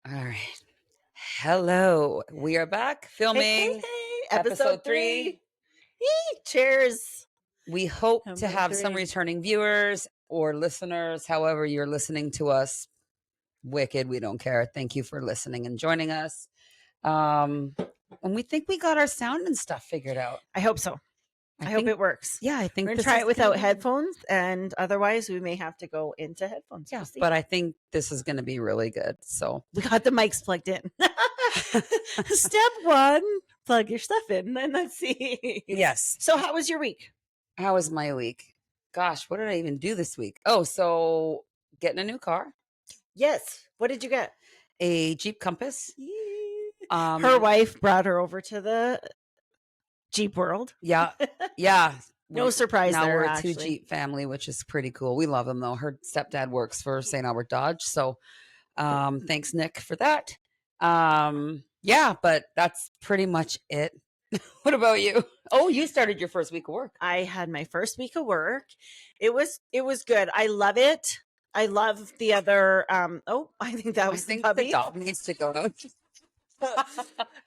All right. Hello. We are back filming Episode episode 3. 3. Cheers. We hope to Number have some 3. returning viewers or listeners, however you're listening to us. Wicked. We don't care. Thank you for listening and joining us. And we think we got our sound and stuff figured out. I hope so. I hope it works. Yeah, I think We're going to this try is it without gonna be- headphones, and otherwise we may have to go into headphones. Yeah, We'll see. but I think this is going to be really good. So We got the mics plugged in. Step 1, plug your stuff in, and let's see. yes. So how was your week? How was my week? Gosh, what did I even do this week? Oh, so getting a new car. Yes. What did you get? A Jeep Compass. Her wife brought her over to the Jeep world. Yeah. No surprise now there, we're a actually. 2 Jeep family, which is pretty cool. We love him though. Her stepdad works for St. Albert Dodge. So thanks, Nick, for that. Yeah, but that's pretty much it. What about you? Oh, you started your first week of work. I had my first week of work. It was good. I love it. I love the other I think that was I think the puppy. the dog needs to go out.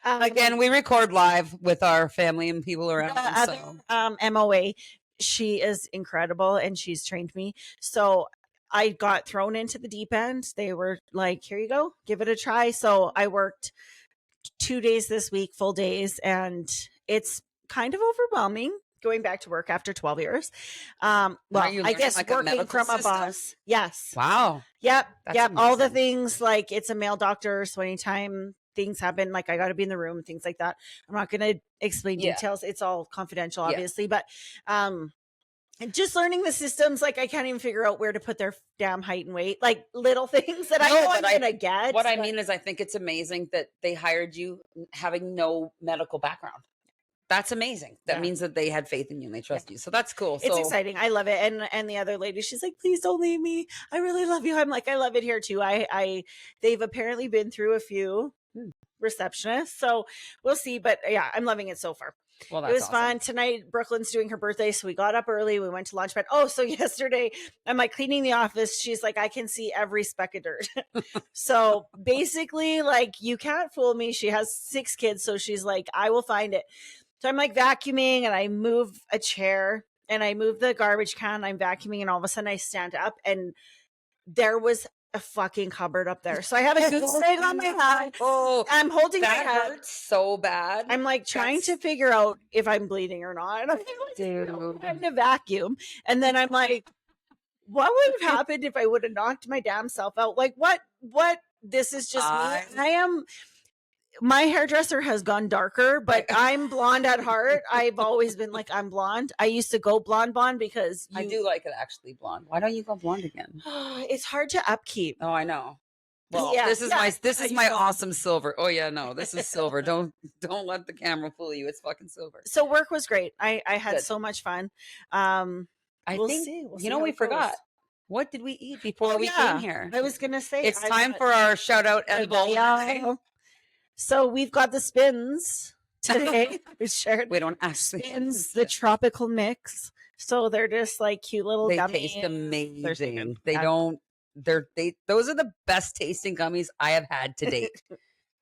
Again, we record live with our family and people around. The other MOA, she is incredible and she's trained me. So I got thrown into the deep end. They were like, here you go, give it a try. So I worked 2 days this week, full days, and it's kind of overwhelming going back to work after 12 years. Well, I guess like working from a boss. Yes. Wow. Yep. That's yep. amazing. All the things, like it's a male doctor. So anytime things happen, like I got to be in the room, things like that. I'm not going to explain details. It's all confidential, obviously, but, just learning the systems, like I can't even figure out where to put their damn height and weight, like little things that I know I'm going to get. What I mean is I think it's amazing that they hired you having no medical background. That's amazing. That means that they had faith in you and they trust you. So that's cool. It's exciting. I love it. And the other lady, she's like, please don't leave me. I really love you. I'm like, I love it here too. They've apparently been through a few receptionists. So we'll see. But yeah, I'm loving it so far. Well, it was fun. Tonight, Brooklyn's doing her birthday, so we got up early. We went to launch pad. Oh, so yesterday, I'm like cleaning the office. She's like, I can see every speck of dirt. So basically, like, you can't fool me. She has 6 kids, so she's like, I will find it. So I'm like vacuuming, and I move a chair, and I move the garbage can. I'm vacuuming, and all of a sudden I stand up, and there was a fucking cupboard up there. So I have a goose egg on my head. Oh, I'm holding my head. That hurts so bad. I'm like trying to figure out if I'm bleeding or not. I'm trying to vacuum. And then I'm like, what would have happened if I would have knocked my damn self out? Like what, this is just me. My hairdresser has gone darker, but I'm blonde at heart. I've always been like, I'm blonde. I used to go blonde because I do like it actually blonde. Why don't you go blonde again? It's hard to upkeep. Oh, I know. Well, this is my awesome silver. Oh yeah, no, this is silver. Don't let the camera fool you. It's fucking silver. So work was great. I had so much fun. We'll see. We forgot. What did we eat before we came here? I was gonna say it's time for our shout out edible. So we've got the spins today. We shared. We don't actually spins, the tropical mix. So they're just like cute little gummies. They taste amazing. Those are the best tasting gummies I have had to date.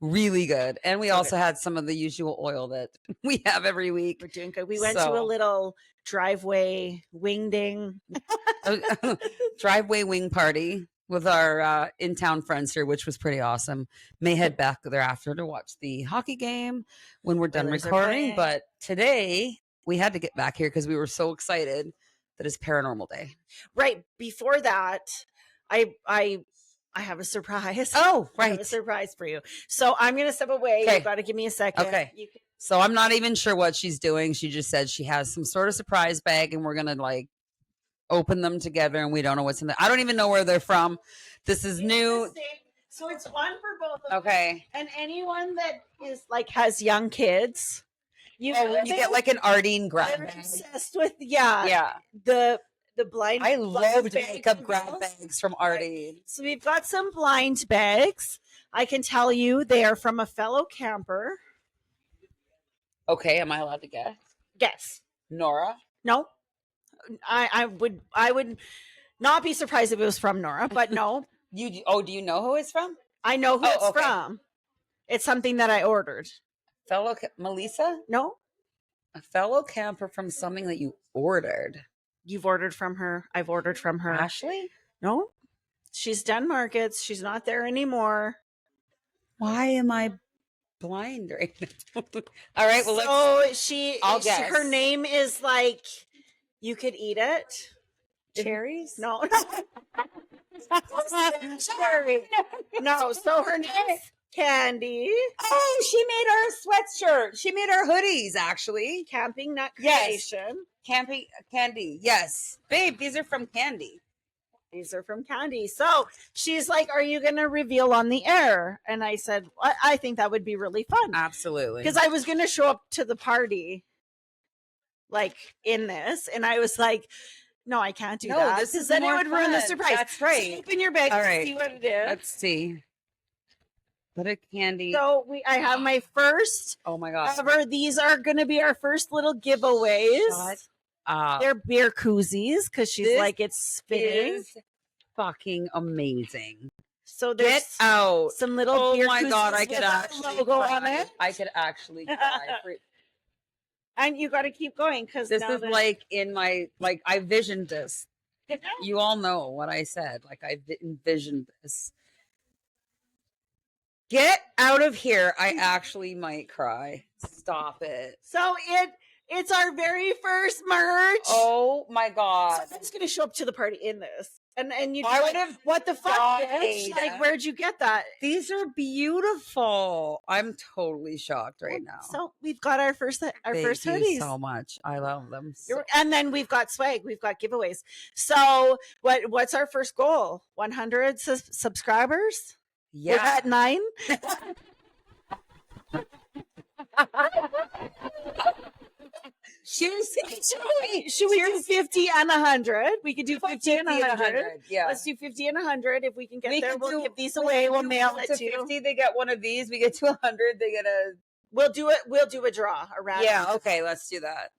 Really good. And we also had some of the usual oil that we have every week. We're doing good. We went to a little driveway wing ding. Driveway wing party with our in-town friends here, which was pretty awesome. May head back thereafter to watch the hockey game when we're done recording. But today we had to get back here because we were so excited that it's Paranormal Day. Right. Before that, I have a surprise. Oh, right. I have a surprise for you. So I'm going to step away. You got to give me a second. Okay. So I'm not even sure what she's doing. She just said she has some sort of surprise bag and we're going to like open them together and we don't know what's in there. I don't even know where they're from. This is new. So it's one for both of them. Okay. And anyone that is like has young kids, you get like an Ardeen grab bag. Obsessed with the blind. I love makeup grab bags from Ardeen. So we've got some blind bags. I can tell you they are from a fellow camper. Okay, am I allowed to guess? Guess. Nora? No. I would not be surprised if it was from Nora, but no. Do you know who it's from? I know who it's okay. from. It's something that I ordered. Melissa? No? A fellow camper from something that you ordered. You've ordered from her. I've ordered from her. Ashley? No? She's done markets. She's not there anymore. Why am I blind right now? All right, well, I'll guess. Her name is like, you could eat it. Cherries? No. Cherry. No, so her name is Candy. Oh, she made our sweatshirt. She made our hoodies, actually. Camping Nut Creation. Yes. Camping Candy. Yes. Babe, these are from Candy. These are from Candy. So she's like, are you going to reveal on the air? And I said, I think that would be really fun. Absolutely. Because I was going to show up to the party like in this. And I was like, no, I can't do that. This is then more it would ruin the fun. surprise. That's right. So open your bag All to right. see what it is. Let's see. What a candy. So I have my first. Oh my gosh. Ever. These are going to be our first little giveaways. Shut up. They're beer koozies because she's like, it's fitting. Is fucking amazing. So there's out some little beer koozies. Oh my God, I could actually logo on it. I could actually cry. And you got to keep going because this is like in my, like I visioned this. You all know what I said. Like I envisioned this. Get out of here. I actually might cry. Stop it. So it's our very first merch. Oh my God. So I'm just going to show up to the party in this. And you I would have, what the fuck, bitch? Like, where'd you get that? These are beautiful. I'm totally shocked right now. So we've got our first hoodies. Thank you so much. I love them. And then we've got swag. We've got giveaways. So what's our first goal? 100 subscribers? Yeah. We're at 9. Should we do 50 and 100? We could do 50 and 100. Yeah. Let's do 50 and 100. If we can get there, we'll give these away. We'll mail it to 50. They get one of these. We get to 100. They get a. We'll do it. We'll do a draw around. Yeah. Okay. Let's do that.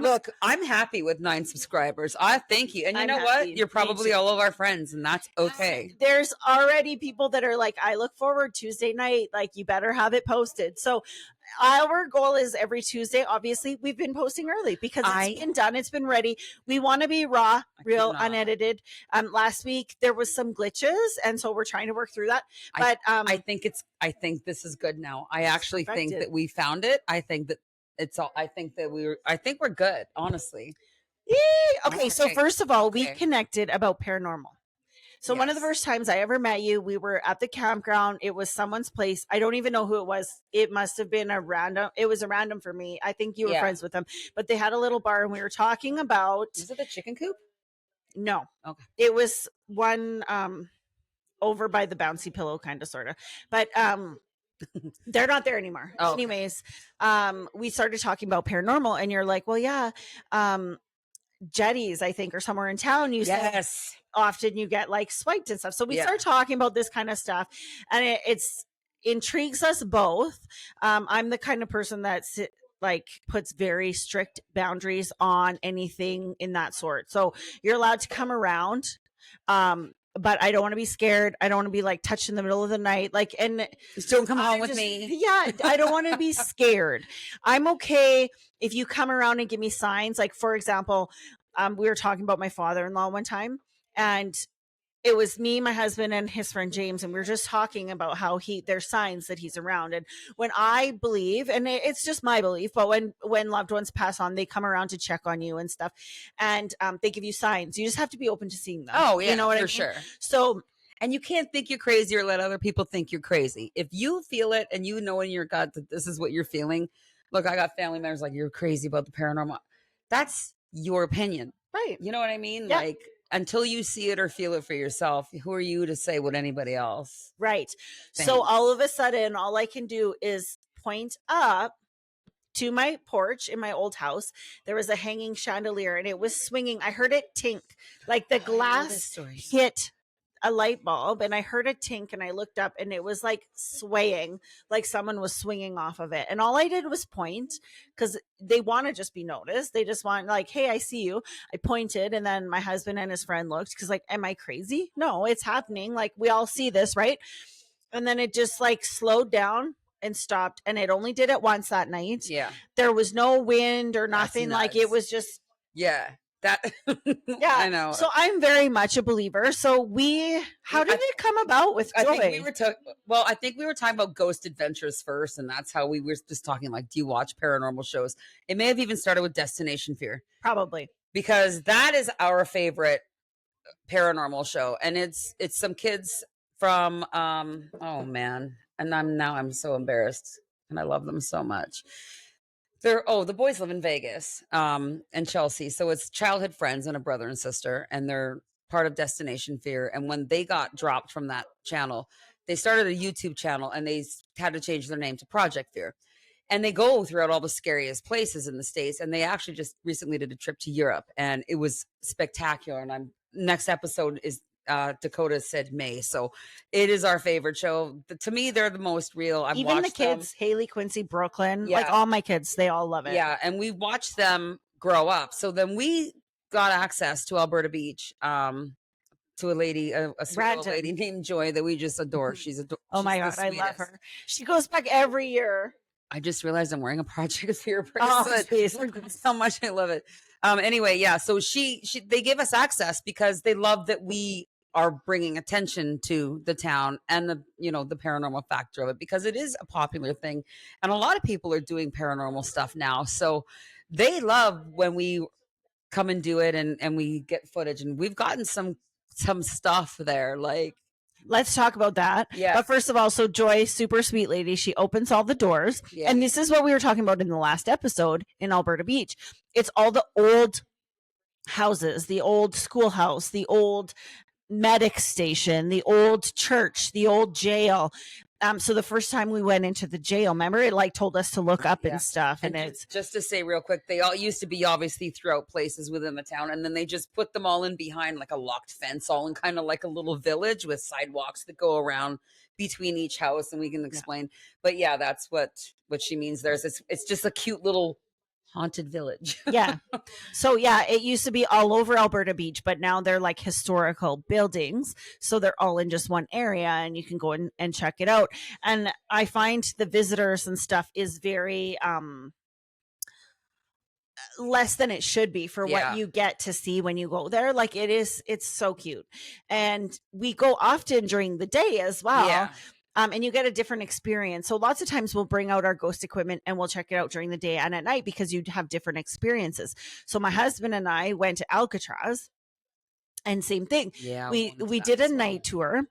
Look, I'm happy with 9 subscribers. I thank you. And you know what? You're probably all of our friends, and that's okay. There's already people that are like, I look forward Tuesday night. Like, you better have it posted. So our goal is every Tuesday. Obviously, we've been posting early because it's been done. It's been ready. We want to be raw, real, unedited. Last week there was some glitches, and so we're trying to work through that. But I think this is good now. I actually think that we found it. I think that I think we're good, honestly. Yay! Okay, so first of all, we connected about paranormal. So one of the first times I ever met you, we were at the campground. It was someone's place. I don't even know who it was. It must have been it was a random for me. I think you were friends with them, but they had a little bar and we were talking about. Was it the chicken coop? No. Okay. It was one over by the bouncy pillow, kind of, sort of. But they're not there anymore. Oh, anyways, we started talking about paranormal and you're like, well, yeah, Jetties, I think, or somewhere in town. You said often you get like swiped and stuff. So we start talking about this kind of stuff, and it's intrigues us both. I'm the kind of person that puts very strict boundaries on anything in that sort. So you're allowed to come around. But I don't want to be scared. I don't want to be like touched in the middle of the night. Like, and just don't come home with me. Yeah. I don't want to be scared. I'm okay if you come around and give me signs. Like, for example, we were talking about my father-in-law one time, and it was me, my husband, and his friend James, and we were just talking about how there's signs that he's around. And when I believe, and it's just my belief, but when loved ones pass on, they come around to check on you and stuff, and they give you signs. You just have to be open to seeing them. Oh yeah, you know what I mean? Sure. So, and you can't think you're crazy or let other people think you're crazy. If you feel it and you know in your gut that this is what you're feeling, look, I got family members like, you're crazy about the paranormal. That's your opinion, right? You know what I mean? Yeah. Like, until you see it or feel it for yourself, who are you to say what anybody else? Right. Thanks. So all of a sudden, all I can do is point up to my porch in my old house. There was a hanging chandelier and it was swinging. I heard it tink, like the glass hit a light bulb, and I heard a tink, and I looked up and it was like swaying, like someone was swinging off of it. And all I did was point, because they want to just be noticed. They just want like, hey, I see you. I pointed, and then my husband and his friend looked, because like, am I crazy? No, it's happening. Like, we all see this, right? and then it just like slowed down and stopped, and it only did it once that night. Yeah. There was no wind or That's nothing. Like it nuts. was just Yeah. That yeah. I know. So I'm very much a believer. So how did it come about with Joy? I think we were talking about Ghost Adventures first, and that's how we were just talking. Like, do you watch paranormal shows? It may have even started with Destination Fear, Probably. because that is our favorite paranormal show, and it's some kids from oh man, and I'm so embarrassed, and I love them so much. The boys live in Vegas and Chelsea, so it's childhood friends and a brother and sister, and they're part of Destination Fear. And when they got dropped from that channel, they started a YouTube channel, and they had to change their name to Project Fear. And they go throughout all the scariest places in the States, and they actually just recently did a trip to Europe, and it was spectacular. And next episode is Dakota said May, so it is our favorite show. To me, they're the most real. I've Even the watched kids, them. Haley, Quincy, Brooklyn, Yeah. like all my kids, they all love it. Yeah, and we watched them grow up. So then we got access to Alberta Beach, to a lady, a sweet old lady named Joy that we just adore. She's oh my God, I love her. She goes back every year. I just realized I'm wearing a Project Fear Oh, bracelet. So much I love it. Anyway, yeah. So they give us access because they love that we are bringing attention to the town and the paranormal factor of it, because it is a popular thing, and a lot of people are doing paranormal stuff now. So they love when we come and do it, and we get footage, and we've gotten some stuff there. Like, let's talk about that. Yeah. But first of all, so Joy, super sweet lady, she opens all the doors. Yeah. And this is what we were talking about in the last episode in Alberta Beach. It's all the old houses, the old schoolhouse, the old medic station, the old church, the old jail. So the first time we went into the jail, remember, it like told us to look up and stuff. And it's just to say real quick, they all used to be obviously throughout places within the town, and then they just put them all in behind like a locked fence, all in kind of like a little village with sidewalks that go around between each house, and we can explain. But yeah, that's what she means. It's just a cute little haunted village. Yeah. So yeah, it used to be all over Alberta Beach, but now they're like historical buildings. So they're all in just one area, and you can go in and check it out. And I find the visitors and stuff is very less than it should be for what you get to see when you go there. Like it's so cute. And we go often during the day as well. Yeah. And you get a different experience. So lots of times we'll bring out our ghost equipment and we'll check it out during the day and at night, because you'd have different experiences. So my husband and I went to Alcatraz, and same thing. Yeah. We did a night tour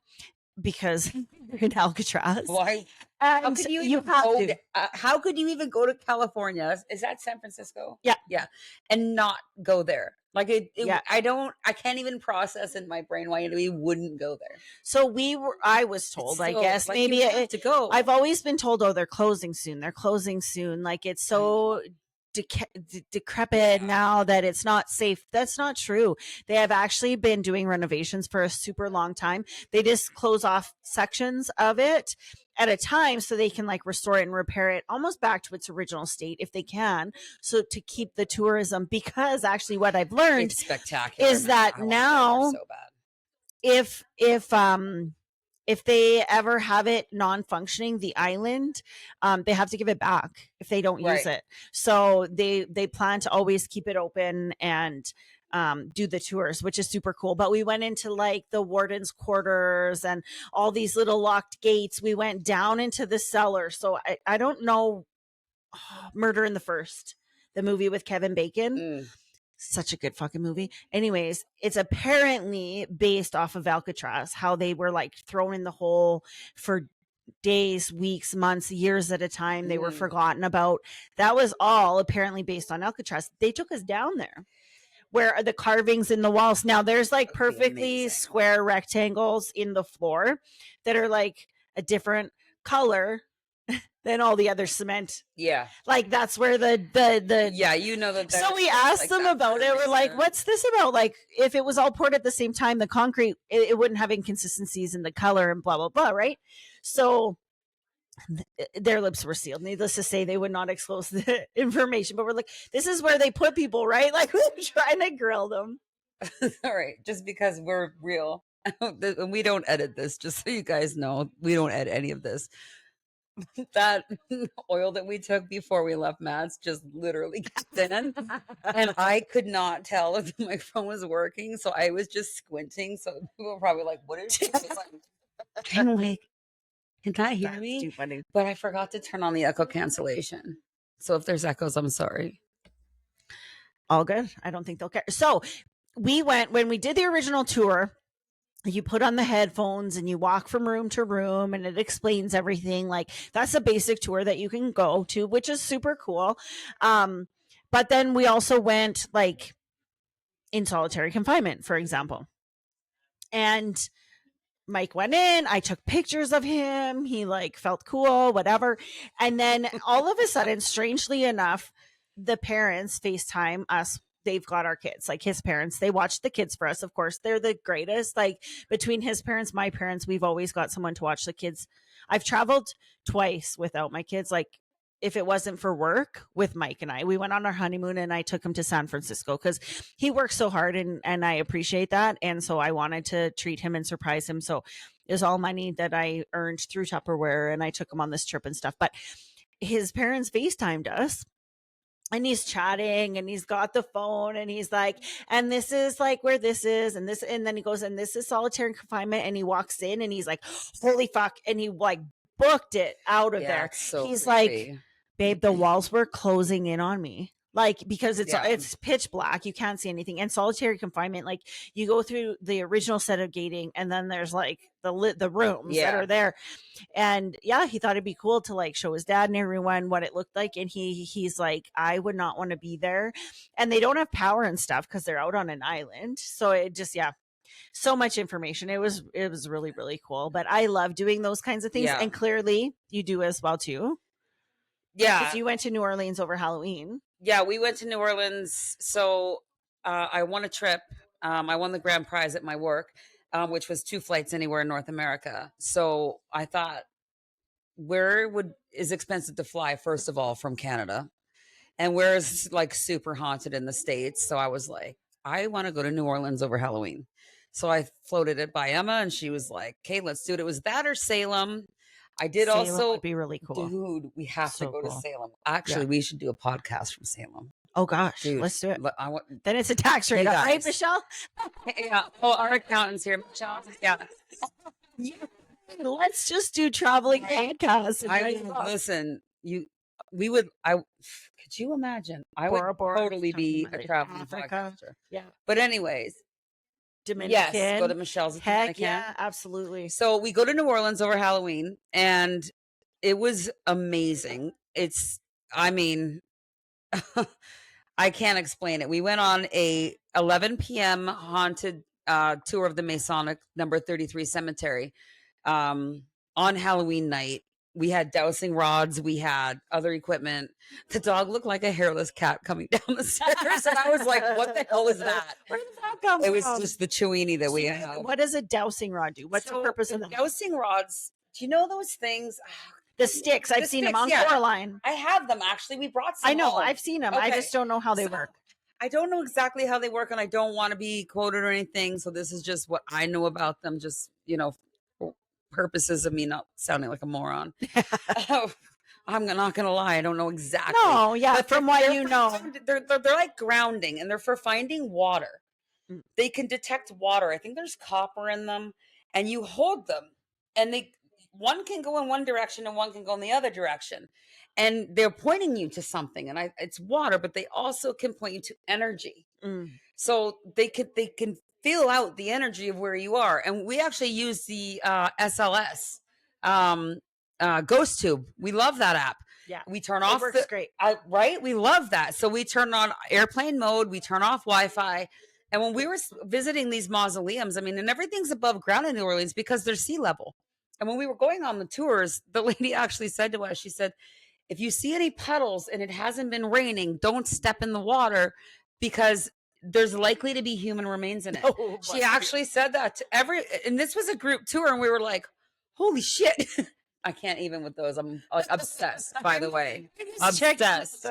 because we're in Alcatraz. Why? How could how could you even go to California? Is that San Francisco? Yeah. Yeah. And not go there. Like I can't even process in my brain why we wouldn't go there. So I was told, I guess, like, maybe to go. I've always been told, oh, they're closing soon. Like it's so decrepit now that it's not safe. That's not true. They have actually been doing renovations for a super long time. They just close off sections of it at a time so they can like restore it and repair it almost back to its original state if they can, so to keep the tourism. Because actually what I've learned it's spectacular is that now so bad. if they ever have it non-functioning, the island, they have to give it back if they don't use it. So they plan to always keep it open and do the tours, which is super cool. But we went into like the warden's quarters and all these little locked gates. We went down into the cellar. So I don't know. Murder in the First, the movie with Kevin Bacon. Such a good fucking movie. Anyways, it's apparently based off of Alcatraz, how they were like thrown in the hole for days, weeks, months, years at a time. They were forgotten about. That was all apparently based on Alcatraz. They took us down there. Where are the carvings in the walls? Now there's like perfectly square rectangles in the floor that are like a different color than all the other cement. Yeah. Like that's where the yeah, you know that. So we asked like them about it. We're like, what's this about? Like if it was all poured at the same time, the concrete, it wouldn't have inconsistencies in the color and blah, blah, blah. Right. So their lips were sealed. Needless to say, they would not disclose the information, but we're like, this is where they put people, right? Like we're trying to grill them. All right. Just because we're real. and we don't edit this, just so you guys know, we don't edit any of this. That oil that we took before we left Matt's just literally kicked in. And I could not tell if the microphone was working. So I was just squinting. So people were probably like, what is she doing? I'm like, can that hear That's me? too funny. But I forgot to turn on the echo cancellation. So if there's echoes, I'm sorry. All good. I don't think they'll care. So we went, when we did the original tour, you put on the headphones and you walk from room to room and it explains everything. Like that's a basic tour that you can go to, which is super cool. But then we also went like in solitary confinement, for example. And Mike went in, I took pictures of him. He like felt cool, whatever. And then all of a sudden, strangely enough, the parents FaceTime us. They've got our kids, like his parents. They watch the kids for us. Of course, they're the greatest. Like between his parents, my parents, we've always got someone to watch the kids. I've traveled twice without my kids. Like if it wasn't for work with Mike and I, we went on our honeymoon and I took him to San Francisco because he works so hard and I appreciate that. And so I wanted to treat him and surprise him. So it was all money that I earned through Tupperware and I took him on this trip and stuff. But his parents FaceTimed us. And he's chatting and he's got the phone and he's like, and this is like where this is. And this, and then he goes, and this is solitary confinement. And he walks in and he's like, holy fuck. And he like booked it out of there. So he's creepy. like, babe, the walls were closing in on me. Like, because it's pitch black. You can't see anything. And solitary confinement, like you go through the original set of gating and then there's like the rooms that are there. And yeah, he thought it'd be cool to like show his dad and everyone what it looked like. And he's like, I would not want to be there. And they don't have power and stuff because they're out on an island. So it just, so much information. It was really, really cool. But I love doing those kinds of things. Yeah. And clearly you do as well too. Yeah. Because you went to New Orleans over Halloween. Yeah, we went to New Orleans. So I won a trip. I won the grand prize at my work, which was 2 flights anywhere in North America. So I thought, where is expensive to fly, first of all, from Canada? And where is like super haunted in the States? So I was like, I want to go to New Orleans over Halloween. So I floated it by Emma and she was like, okay, let's do it. It was that or Salem. I did Salem also would be really cool. Dude, we have to go to Salem. Actually, we should do a podcast from Salem. Oh gosh, Dude, let's do it. I want, then it's a tax rate, right, Michelle? Yeah. Oh, our accountant's here, Michelle. Yeah. Let's just do traveling podcasts. Listen, we would. Could you imagine? I would totally be a traveling podcaster. Yeah. But anyways. Dominican. Yes, go to Michelle's. Heck yeah, absolutely. So we go to New Orleans over Halloween, and it was amazing. I mean, I can't explain it. We went on a 11 p.m. haunted tour of the Masonic number 33 cemetery on Halloween night. We had dowsing rods. We had other equipment. The dog looked like a hairless cat coming down the stairs. And I was like, what the hell is that? Where did that come from? It was just the chewini that we had. What does a dowsing rod do? What's the purpose of them? Dowsing rods, do you know those things? The sticks. I've seen them on Coraline. I have them, actually. We brought some. I know. home. I've seen them. Okay. I just don't know how they work. I don't know exactly how they work, and I don't want to be quoted or anything. So this is just what I know about them. Just, for purposes of me not sounding like a moron. I'm not going to lie. I don't know exactly. No, yeah. But from what you know. They're like grounding, and they're for finding water. They can detect water. I think there's copper in them, and you hold them, and one can go in one direction and one can go in the other direction. And they're pointing you to something, and it's water, but they also can point you to energy. So they can feel out the energy of where you are. And we actually use the SLS Ghost Tube. We love that app. Yeah, we turn off. It works great, right? We love that. So we turn on airplane mode. We turn off Wi-Fi. And when we were visiting these mausoleums, I mean, and everything's above ground in New Orleans because there's sea level. And when we were going on the tours, the lady actually said to us, she said, if you see any puddles and it hasn't been raining, don't step in the water because there's likely to be human remains in it. Oh, she actually said that to and this was a group tour, and we were like, holy shit. I can't even with those. I'm obsessed, by the way. Obsessed.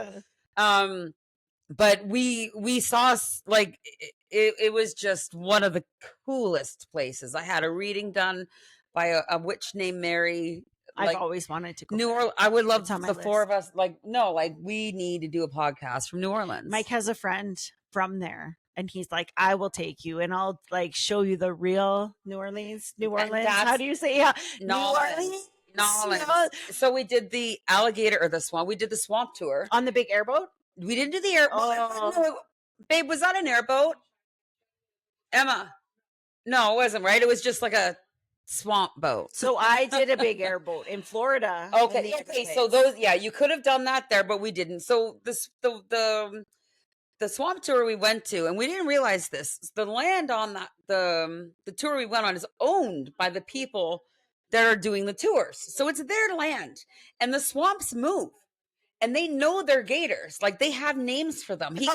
But we saw, like, it was just one of the coolest places. I had a reading done by a witch named Mary. I've always wanted to go. New Orleans. I would love It's on the my four of list. us. Like, no, like we need to do a podcast from New Orleans. Mike has a friend from there, and he's like, I will take you and I'll like show you the real New Orleans. How do you say? Yeah, New Orleans. So we did the alligator or the swamp. We did the swamp tour on the big airboat. We didn't do the airboat. Oh. No, babe, was that an airboat? Emma. No, it wasn't, right? It was just like a swamp boat. So I did a big airboat in Florida. Okay. So those, yeah, you could have done that there, but we didn't. So the swamp tour we went to, and we didn't realize this, the land on that the tour we went on is owned by the people that are doing the tours. So it's their land, and the swamps move, and they know their gators. Like they have names for them. He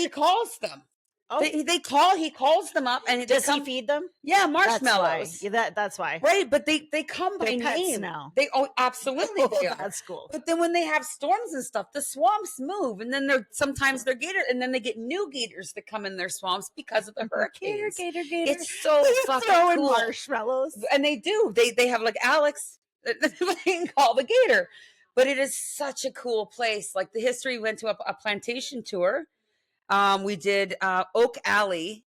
calls them. Oh. He calls them up, and does he feed them? Yeah, marshmallows. That's why. Right, but they come by name now. Absolutely they are. That's cool. But then when they have storms and stuff, the swamps move, and then sometimes they're gators, and then they get new gators that come in their swamps because of the hurricanes. Gator. It's so fucking cool. Marshmallows, and they do. They have like Alex. They can call the gator, but it is such a cool place. Like the history, went to a plantation tour. We did Oak Alley,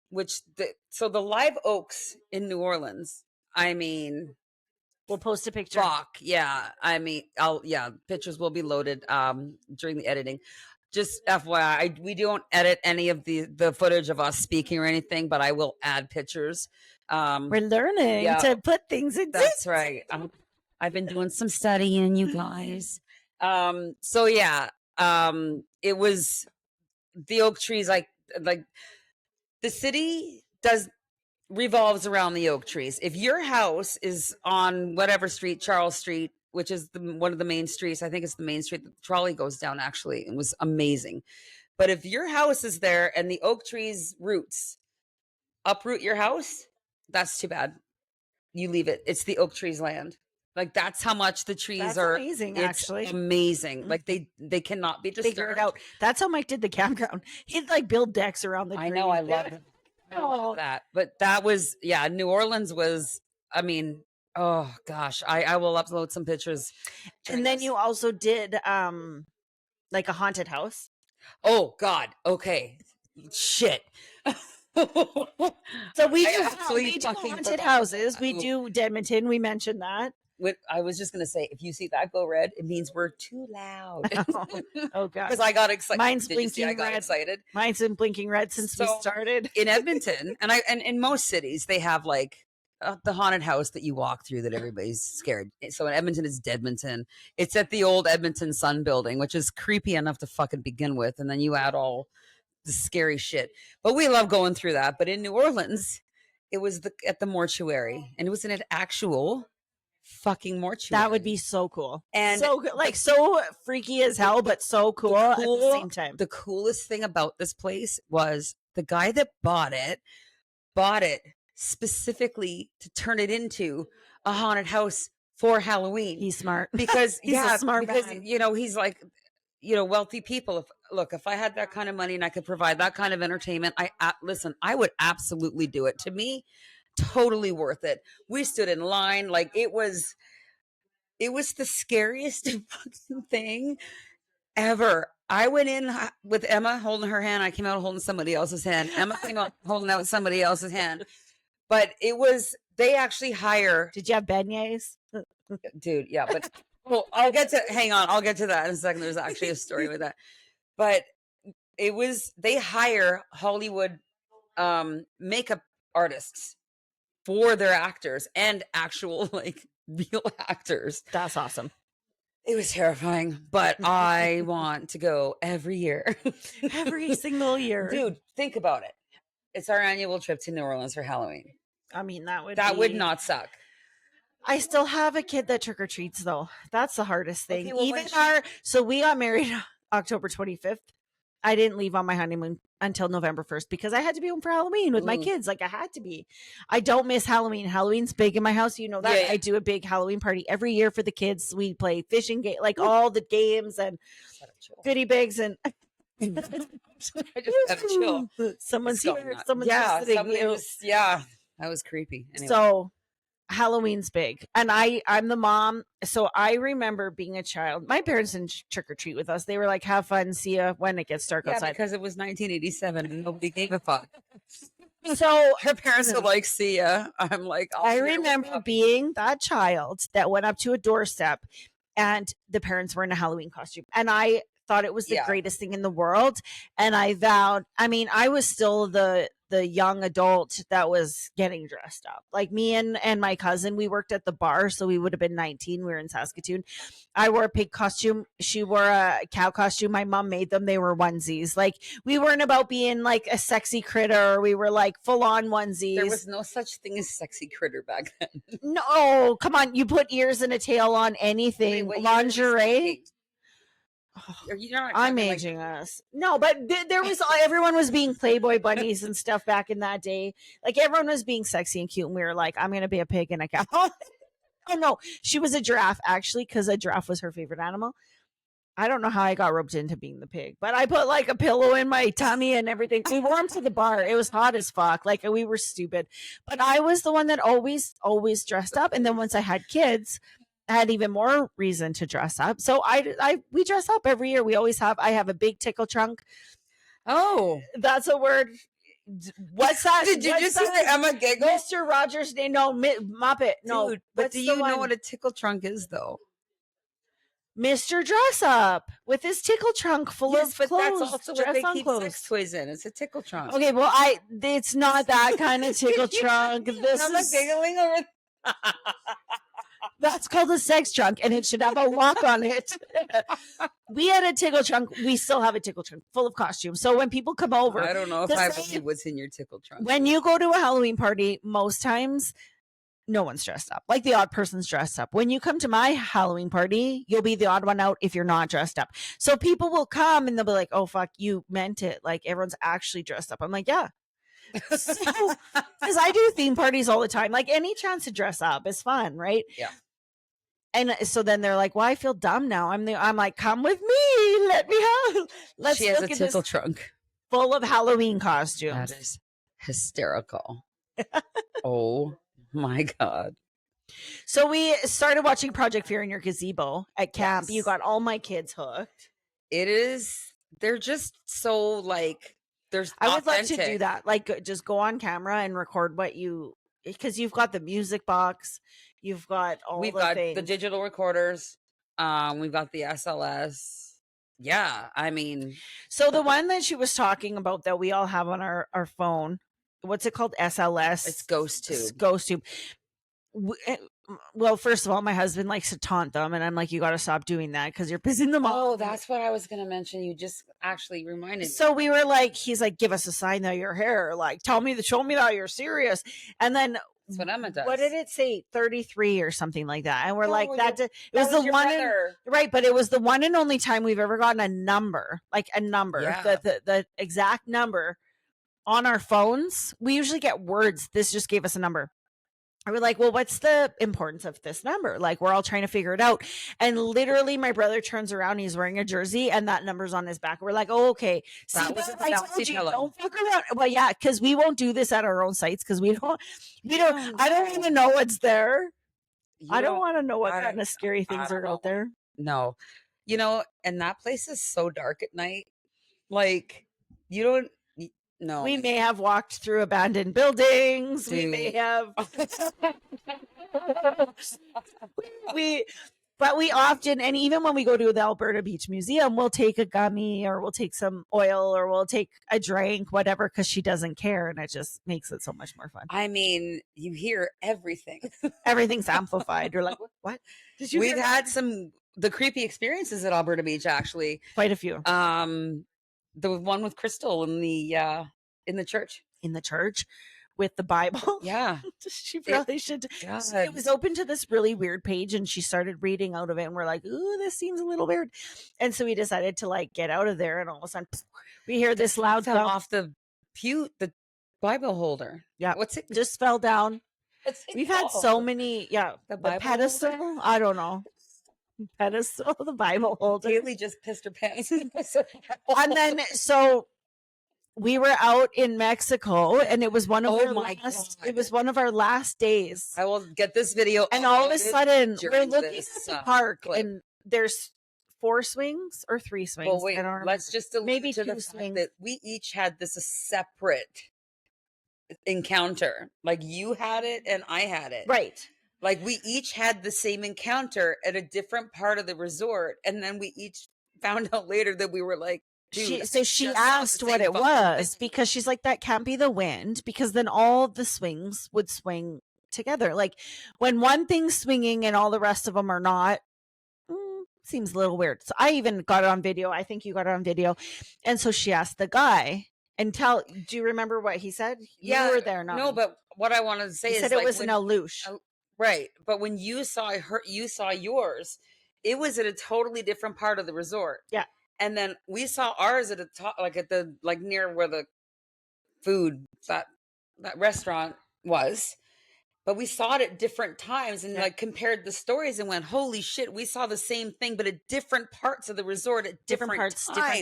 so the live oaks in New Orleans. I mean, we'll post a picture. Fuck yeah! I mean, pictures will be loaded during the editing. Just FYI, we don't edit any of the footage of us speaking or anything, but I will add pictures. We're learning to put things in. That's right. I've been doing some studying, you guys. So yeah, it was. The oak trees, like the city revolves around the oak trees. If your house is on whatever street, Charles Street, which is one of the main streets, I think it's the main street that the trolley goes down, actually. It was amazing. But if your house is there and the oak trees roots uproot your house, that's too bad. You leave it. It's the oak trees land. Like that's how much the trees are amazing. Actually, amazing. Mm-hmm. Like they cannot be disturbed. Figure it out. That's how Mike did the campground. He'd like build decks around the. I know. I love it. That, but that was New Orleans was. I mean, oh gosh, I will upload some pictures. And then you also did like a haunted house. Oh God. Okay. Shit. So we do haunted houses. We do Edmonton. We mentioned that. I was just going to say, if you see that go red, it means we're too loud. Oh God. Because I got excited. Mine's blinking red. Excited. Mine's been blinking red since we started. In Edmonton, and in most cities, they have like the haunted house that you walk through that everybody's scared. So in Edmonton, it's Deadmonton. It's at the old Edmonton Sun building, which is creepy enough to fucking begin with. And then you add all the scary shit. But we love going through that. But in New Orleans, it was at the mortuary. And it was in an actual fucking mortuary. That would be so cool. And so so freaky as hell, but so cool at the same time. The coolest thing about this place was the guy that bought it specifically to turn it into a haunted house for Halloween. He's smart. Because he's a smart man. He's like, wealthy people. If I had that kind of money and I could provide that kind of entertainment, I would absolutely do it. To me, totally worth it. We stood in line. Like it was the scariest fucking thing ever. I went in with Emma holding her hand. I came out holding somebody else's hand. Emma came out holding out somebody else's hand. But they actually hire. Did you have beignets? Dude, yeah. But I'll get to that in a second. There's actually a story with that. But they hire Hollywood makeup artists for their actors and actual like real actors. That's awesome. It was terrifying, but I want to go every year. Every single year. Dude, think about it. It's our annual trip to New Orleans for Halloween. I mean, that would not suck. I still have a kid that trick-or-treats though. That's the hardest thing. Okay, so we got married October 25th. I didn't leave on my honeymoon until November 1st because I had to be home for Halloween with my kids. Like I had to be. I don't miss Halloween. Halloween's big in my house. You know that. Yeah. I do a big Halloween party every year for the kids. We play fishing game, like all the games and goodie bags. And I just got a chill. Someone's It's going here. on. Someone's Yeah, visiting somebody you. was. Yeah, that was creepy. Anyway. So Halloween's big, and I'm the mom. So I remember being a child. My parents didn't trick or treat with us. They were like, "Have fun, see ya when it gets dark outside." Because it was 1987 and nobody gave a fuck. So Her parents are like, "See ya." I'm like, I remember being that child that went up to a doorstep, and the parents were in a Halloween costume, and I thought it was the greatest thing in the world. And I vowed. I mean, I was still the young adult that was getting dressed up. Like me and my cousin, we worked at the bar, so we would have been 19. We were in Saskatoon. I wore a pig costume. She wore a cow costume. My mom made them. They were onesies. Like we weren't about being like a sexy critter. We were like full on onesies. There was no such thing as sexy critter back then. No, come on. You put ears and a tail on anything. Lingerie. I'm aging us. No, but there was everyone was being Playboy bunnies and stuff back in that day. Like everyone was being sexy and cute, and we were like, "I'm gonna be a pig and a cow." Oh no, she was a giraffe actually, because a giraffe was her favorite animal. I don't know how I got roped into being the pig, but I put like a pillow in my tummy and everything. We wore them to the bar. It was hot as fuck. Like we were stupid, but I was the one that always dressed up. And then once I had kids, I had even more reason to dress up. So we dress up every year. We always have. I have a big tickle trunk. Oh, that's a word. What's that? Did you just say Emma giggle? Mr. Rogers' name? No, Muppet. No, dude, but do you know what a tickle trunk is, though? Mr. Dress Up with his tickle trunk full of but clothes. That's also what they keep sex toys in. It's a tickle trunk. Okay, well, it's not that kind of tickle trunk. This I'm not giggling over. That's called a sex trunk, and it should have a lock on it. We had a tickle trunk. We still have a tickle trunk full of costumes. So when people come over, I don't know if I believe what's in your tickle trunk. When you go to a Halloween party, most times no one's dressed up. Like the odd person's dressed up. When you come to my Halloween party, you'll be the odd one out if you're not dressed up. So people will come and they'll be like, "Oh fuck, you meant it. Like everyone's actually dressed up." I'm like, "Yeah." Because I do theme parties all the time. Like any chance to dress up is fun, right? Yeah. And so then they're like, "Well, I feel dumb now." I'm like, "Come with me. Let me have." Let's she has look a at tickle this trunk full of Halloween costumes. That is hysterical. Oh my god. So we started watching Project Fear in your gazebo at camp. Yes. You got all my kids hooked. It is. They're just so like. There's. I would love to do that. Like, just go on camera and record what you, because you've got the music box, you've got all. We've got things. The digital recorders. We've got the SLS. Yeah, I mean. So the one that she was talking about that we all have on our phone, what's it called? SLS. It's Ghost Tube. It's Ghost Tube. Well, first of all, my husband likes to taunt them, and I'm like, "You got to stop doing that because you're pissing them off." Oh, that's what I was going to mention. You just actually reminded me. So we were like, he's like, "Give us a sign that you're here. Like, show me that you're serious." And then that's what Emma does. What did it say? 33 or something like that. And we're like, it was the one, right? But it was the one and only time we've ever gotten a number, like a number, the exact number on our phones. We usually get words. This just gave us a number. I was like, "Well, what's the importance of this number?" Like, we're all trying to figure it out. And literally my brother turns around, he's wearing a jersey and that number's on his back. We're like, "Oh, okay. That was I told you, don't fuck around." Well, yeah, because we won't do this at our own sites because I don't want to know what's there. I don't want to know what kind of scary things are out there. No. And that place is so dark at night. Like, you don't. No. We may have walked through abandoned buildings. Dude. We may have. But we often, and even when we go to the Alberta Beach Museum, we'll take a gummy or we'll take some oil or we'll take a drink, whatever, because she doesn't care. And it just makes it so much more fun. I mean, you hear everything. Everything's amplified. You're like, what? We've had the creepy experiences at Alberta Beach, actually. Quite a few. The one with Crystal in the church. In the church with the Bible. Yeah. She probably should. So it was open to this really weird page and she started reading out of it and we're like, "Ooh, this seems a little weird." And so we decided to like get out of there, and all of a sudden we hear this loud fell off the the Bible holder. Yeah. What's it? Just fell down. We've had so many, the pedestal. I don't know. pedestal, the Bible holder. Haley just pissed her pants. And then, so we were out in Mexico, and it was one of it was one of our last days. I will get this video. And all of a sudden, we're looking at the park, and there's 4 swings or 3 swings. Well, wait, let's just maybe to 2 the swings. that we each had this a separate encounter. Like you had it and I had it. Right. Like we each had the same encounter at a different part of the resort, and then we each found out later that we were like, dude, she asked what it was, because she's like, that can't be the wind, because then all the swings would swing together. Like when one thing's swinging and all the rest of them are not, seems a little weird. So I even got it on video. I think you got it on video. And so she asked the guy, and do you remember what he said? You were there, not no, me. but what I wanted to say he is said it was an illusion. Right. But when you saw yours, it was at a totally different part of the resort. Yeah. And then we saw ours at a top, like near where the food, that restaurant was. But we saw it at different times and like compared the stories and went, holy shit, we saw the same thing, but at different parts of the resort at different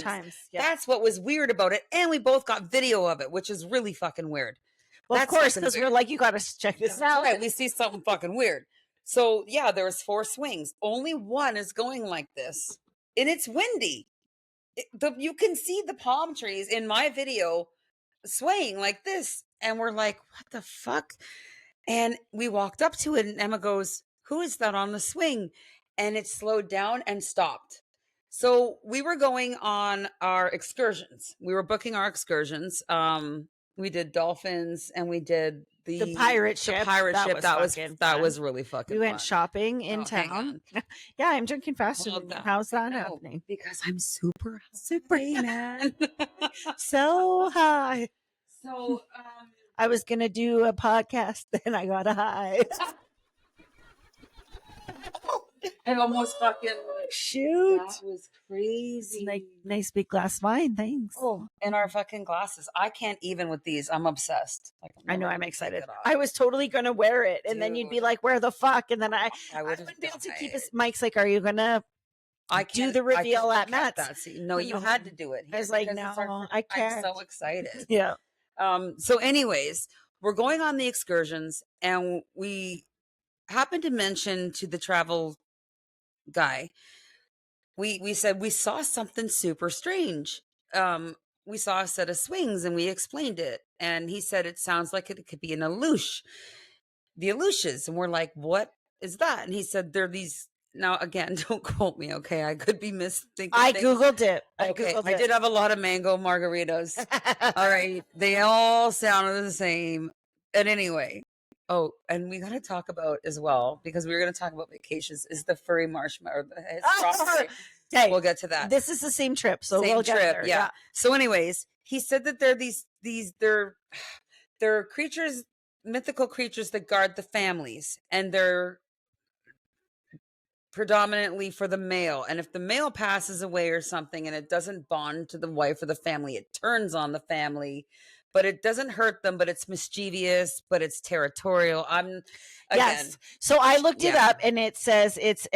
times. Yeah. That's what was weird about it. And we both got video of it, which is really fucking weird. Well, of course, because we're like, you got to check this out. Right, we see something fucking weird. So yeah, there's 4 swings. Only one is going like this. And it's windy. You can see the palm trees in my video swaying like this. And we're like, what the fuck? And we walked up to it, and Emma goes, who is that on the swing? And it slowed down and stopped. So we were going on our excursions. We were booking our excursions. We did dolphins, and we did the pirate ship. That was really fucking We went fun. shopping in town. Yeah, I'm drinking faster than you. How's that happening? Because I'm super high, man. So high. So I was gonna do a podcast, then I got a high. I almost fucking shoot. That was crazy. Nice big glass wine, thanks. Oh, and our fucking glasses. I can't even with these. I'm obsessed. Like, I know, I'm excited. I was totally gonna wear it, and then you'd be like, "Where the fuck?" And then I wouldn't be able to keep his. Mike's like, "Are you gonna?" Do the reveal at Matt's. No, you had to do it. I was like, no, I can't. I'm so excited. Yeah. So anyways, we're going on the excursions, and we happened to mention to the travel guy, we said we saw something super strange. We saw a set of swings, and we explained it, and he said it sounds like it could be an aloosh, the alooshes, and we're like, what is that? And he said they're these. Now, again, don't quote me, okay? I could be misthinking. I Googled it. I did have a lot of mango margaritas. All right. They all sounded the same. And anyway, and we got to talk about as well, because we were going to talk about vacations, is the furry marshmallow. Hey, we'll get to that. This is the same trip. So we'll get there. Yeah. So anyways, he said that they're they're creatures, mythical creatures that guard the families, and they're predominantly for the male. And if the male passes away or something and it doesn't bond to the wife or the family, it turns on the family, but it doesn't hurt them, but it's mischievous, but it's territorial. Yes. So I looked it up, and it says it's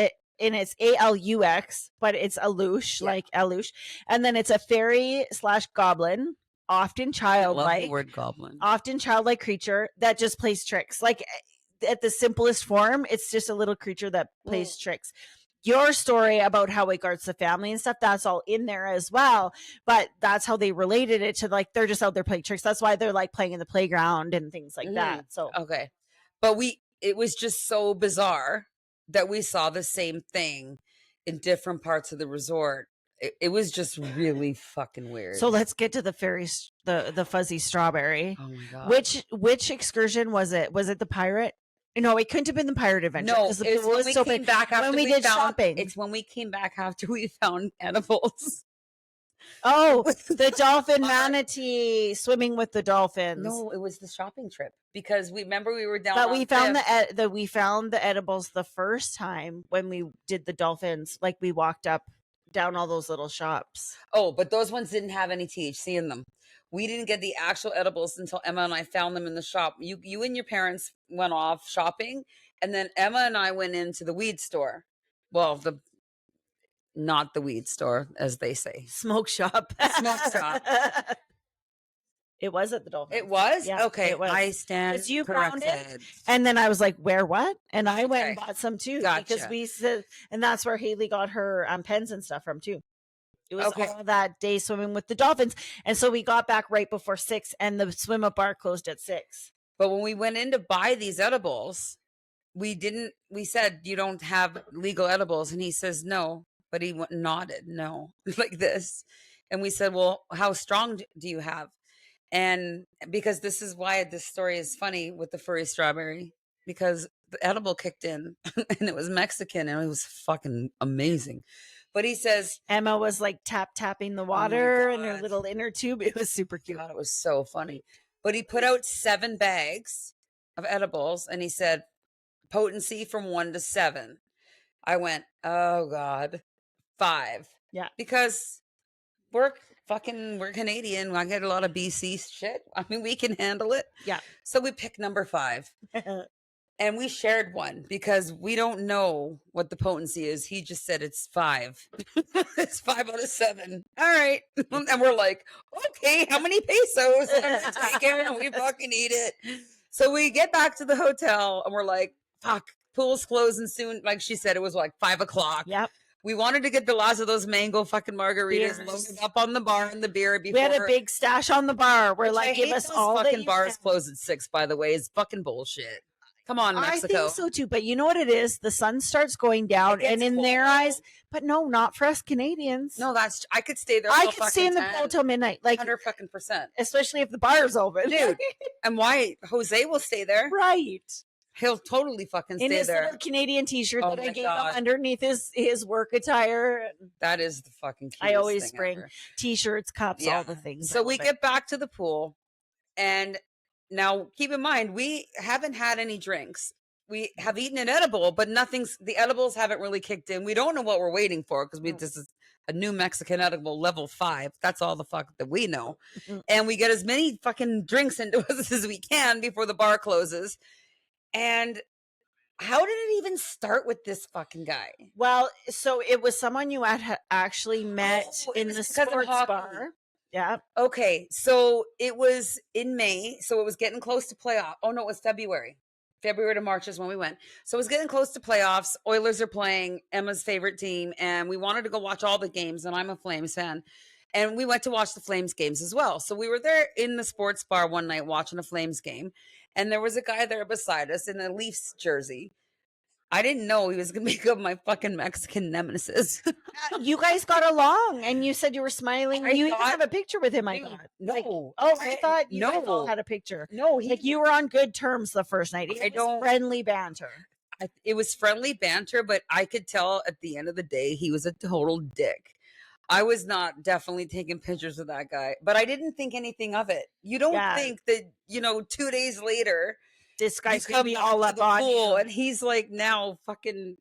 ALUX, but it's aloosh, like aloosh. And then it's a fairy / goblin, often childlike. I love the word goblin. Often childlike creature that just plays tricks. Like, at the simplest form, it's just a little creature that plays tricks. Your story about how it guards the family and stuff, that's all in there as well. But that's how they related it to, like, they're just out there playing tricks. That's why they're like playing in the playground and things like that. So okay. But it was just so bizarre that we saw the same thing in different parts of the resort. It was just really fucking weird. So let's get to the fairies, the fuzzy strawberry. Oh my God. Which excursion was it? Was it the pirate? No, it couldn't have been the pirate adventure. No, it's when we came back after we did shopping. It's when we came back after we found edibles. Oh, the dolphin manatee swimming with the dolphins. No, it was the shopping trip, because we were down. But we found we found the edibles the first time when we did the dolphins. Like, we walked up down all those little shops. Oh, but those ones didn't have any THC in them. We didn't get the actual edibles until Emma and I found them in the shop. You and your parents went off shopping, and then Emma and I went into the weed store. Well, not the weed store, as they say. Smoke shop. Smoke shop. It was at the Dolphins. It was? Yeah, okay. it was. I stand 'Cause you corrected. found it, and then I was like, "Where? What?" And I went and Okay. bought some too because Gotcha. we said, and that's where Haley got her pens and stuff from too. It was Okay. all that day swimming with the dolphins, and so we got back right before 6, and the swim up bar closed at 6. But when we went in to buy these edibles, we said, you don't have legal edibles. And he says, no. But he nodded, no, like this. And we said, well, how strong do you have? And because this is why this story is funny with the furry strawberry, because the edible kicked in and it was Mexican and it was fucking amazing. But he says, Emma was like tapping the water in her little inner tube. It was super cute. God, it was so funny. But he put out 7 bags of edibles and he said, potency from 1 to 7. I went, oh God, 5. Yeah. Because we're Canadian. I get a lot of BC shit. I mean, we can handle it. Yeah. So we picked number 5. And we shared one because we don't know what the potency is. He just said it's 5. It's 5 out of 7. All right. And we're like, okay, how many pesos? Take it and we fucking eat it. So we get back to the hotel and we're like, fuck, pool's closing soon. Like she said, it was like 5 o'clock. Yep. We wanted to get the last of those mango fucking margaritas Beers. loaded up on the bar and the beer before. We had a big stash on the bar. We're like, give us all fucking that bars close at 6, by the way. It's fucking bullshit. Come on, Mexico. I think so too, but you know what it is? The sun starts going down, and in their eyes, but no, not for us Canadians. No, I could stay there. I could stay in the pool till midnight, like 100%, especially if the bar's open, dude. And why Jose will stay there, right? He'll totally fucking stay in his there. little Canadian T-shirt that I gave him underneath his work attire. That is the fucking. I always bring T-shirts, cups, all the things. So we get back to the pool, and now keep in mind we haven't had any drinks. We have eaten an edible, but the edibles haven't really kicked in. We don't know what we're waiting for because this is a new Mexican edible, level 5. That's all the fuck that we know. And we get as many fucking drinks into us as we can before the bar closes. And how did it even start with this fucking guy? Well, so it was someone you had actually met in the sports bar. Yeah. Okay. So it was in May. So it was getting close to playoff. Oh no, it was February. February to March is when we went. So it was getting close to playoffs. Oilers are playing Emma's favorite team. And we wanted to go watch all the games. And I'm a Flames fan. And we went to watch the Flames games as well. So we were there in the sports bar one night watching a Flames game. And there was a guy there beside us in a Leafs jersey. I didn't know he was going to become my fucking Mexican nemesis. You guys got along and you said you were smiling. You even have a picture with him, I thought. No. I thought you guys all had a picture. No. Like you were on good terms the first night. It was friendly banter. It was friendly banter, but I could tell at the end of the day, he was a total dick. I was not definitely taking pictures with that guy, but I didn't think anything of it. You don't think that, 2 days later, this guy's gonna be all up on you, and he's like now fucking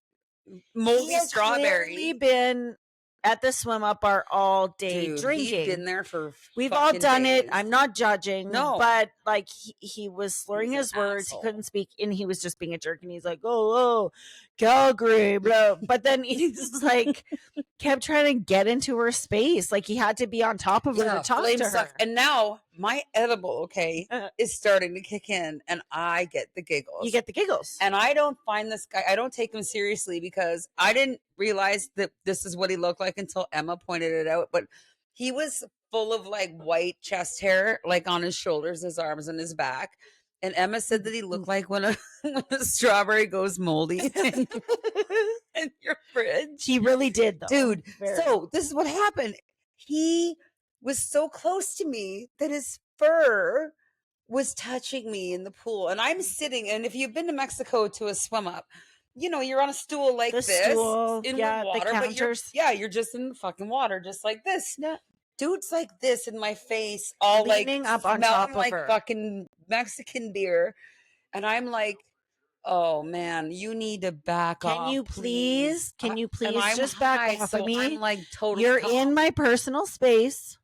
moldy strawberry. He's been at the swim up bar all day drinking. He's been there for. We've all done days. it. I'm not judging. No, but like he was slurring his words. Asshole. He couldn't speak, and he was just being a jerk. And he's like, "Oh, Calgary, blah." But then he's like, kept trying to get into her space. Like he had to be on top of her to talk to her. And now my edible, is starting to kick in, and I get the giggles. You get the giggles, and I don't find this guy. I don't take him seriously because I didn't realize that this is what he looked like until Emma pointed it out. But he was full of like white chest hair, like on his shoulders, his arms, and his back. And Emma said that he looked like when a strawberry goes moldy in your fridge. He really did, though. Dude. So this is what happened. He was so close to me that his fur was touching me in the pool. And I'm sitting, and if you've been to Mexico to a swim up, you're on a stool like this in the water. But you're just in the fucking water, just like this. Yeah. Dude's like this in my face, all leaning like up on top of like her. Fucking Mexican beer. And I'm like, oh man, you need to back off. Can you please just back off of me? I'm like totally. You're in my personal space.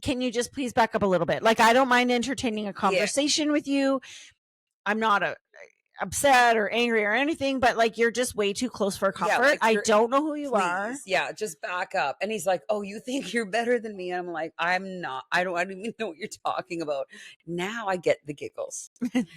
Can you just please back up a little bit? Like I don't mind entertaining a conversation with you. I'm not upset or angry or anything, but like you're just way too close for comfort. like, I don't know who you are. please, yeah, just back up. And he's like, oh, you think you're better than me? I'm like, I'm not. I don't even know what you're talking about. Now I get the giggles. And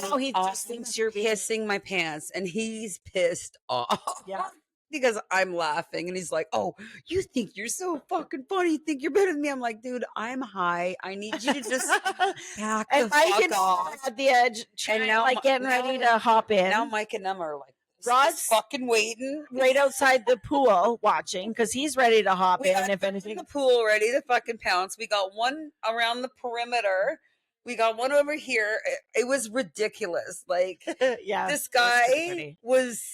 So he just thinks you're pissing my pants, and he's pissed off. Yeah. Because I'm laughing, and he's like, "Oh, you think you're so fucking funny? You think you're better than me?" I'm like, "Dude, I'm high. I need you to just back the fuck off." At the edge, and now like getting ready to hop in. Now Mike and Emma are like, Rod's fucking waiting right outside the pool watching because he's ready to hop in. If anything, the pool ready to fucking pounce. We got one around the perimeter. We got one over here. It was ridiculous. Like, yeah, this guy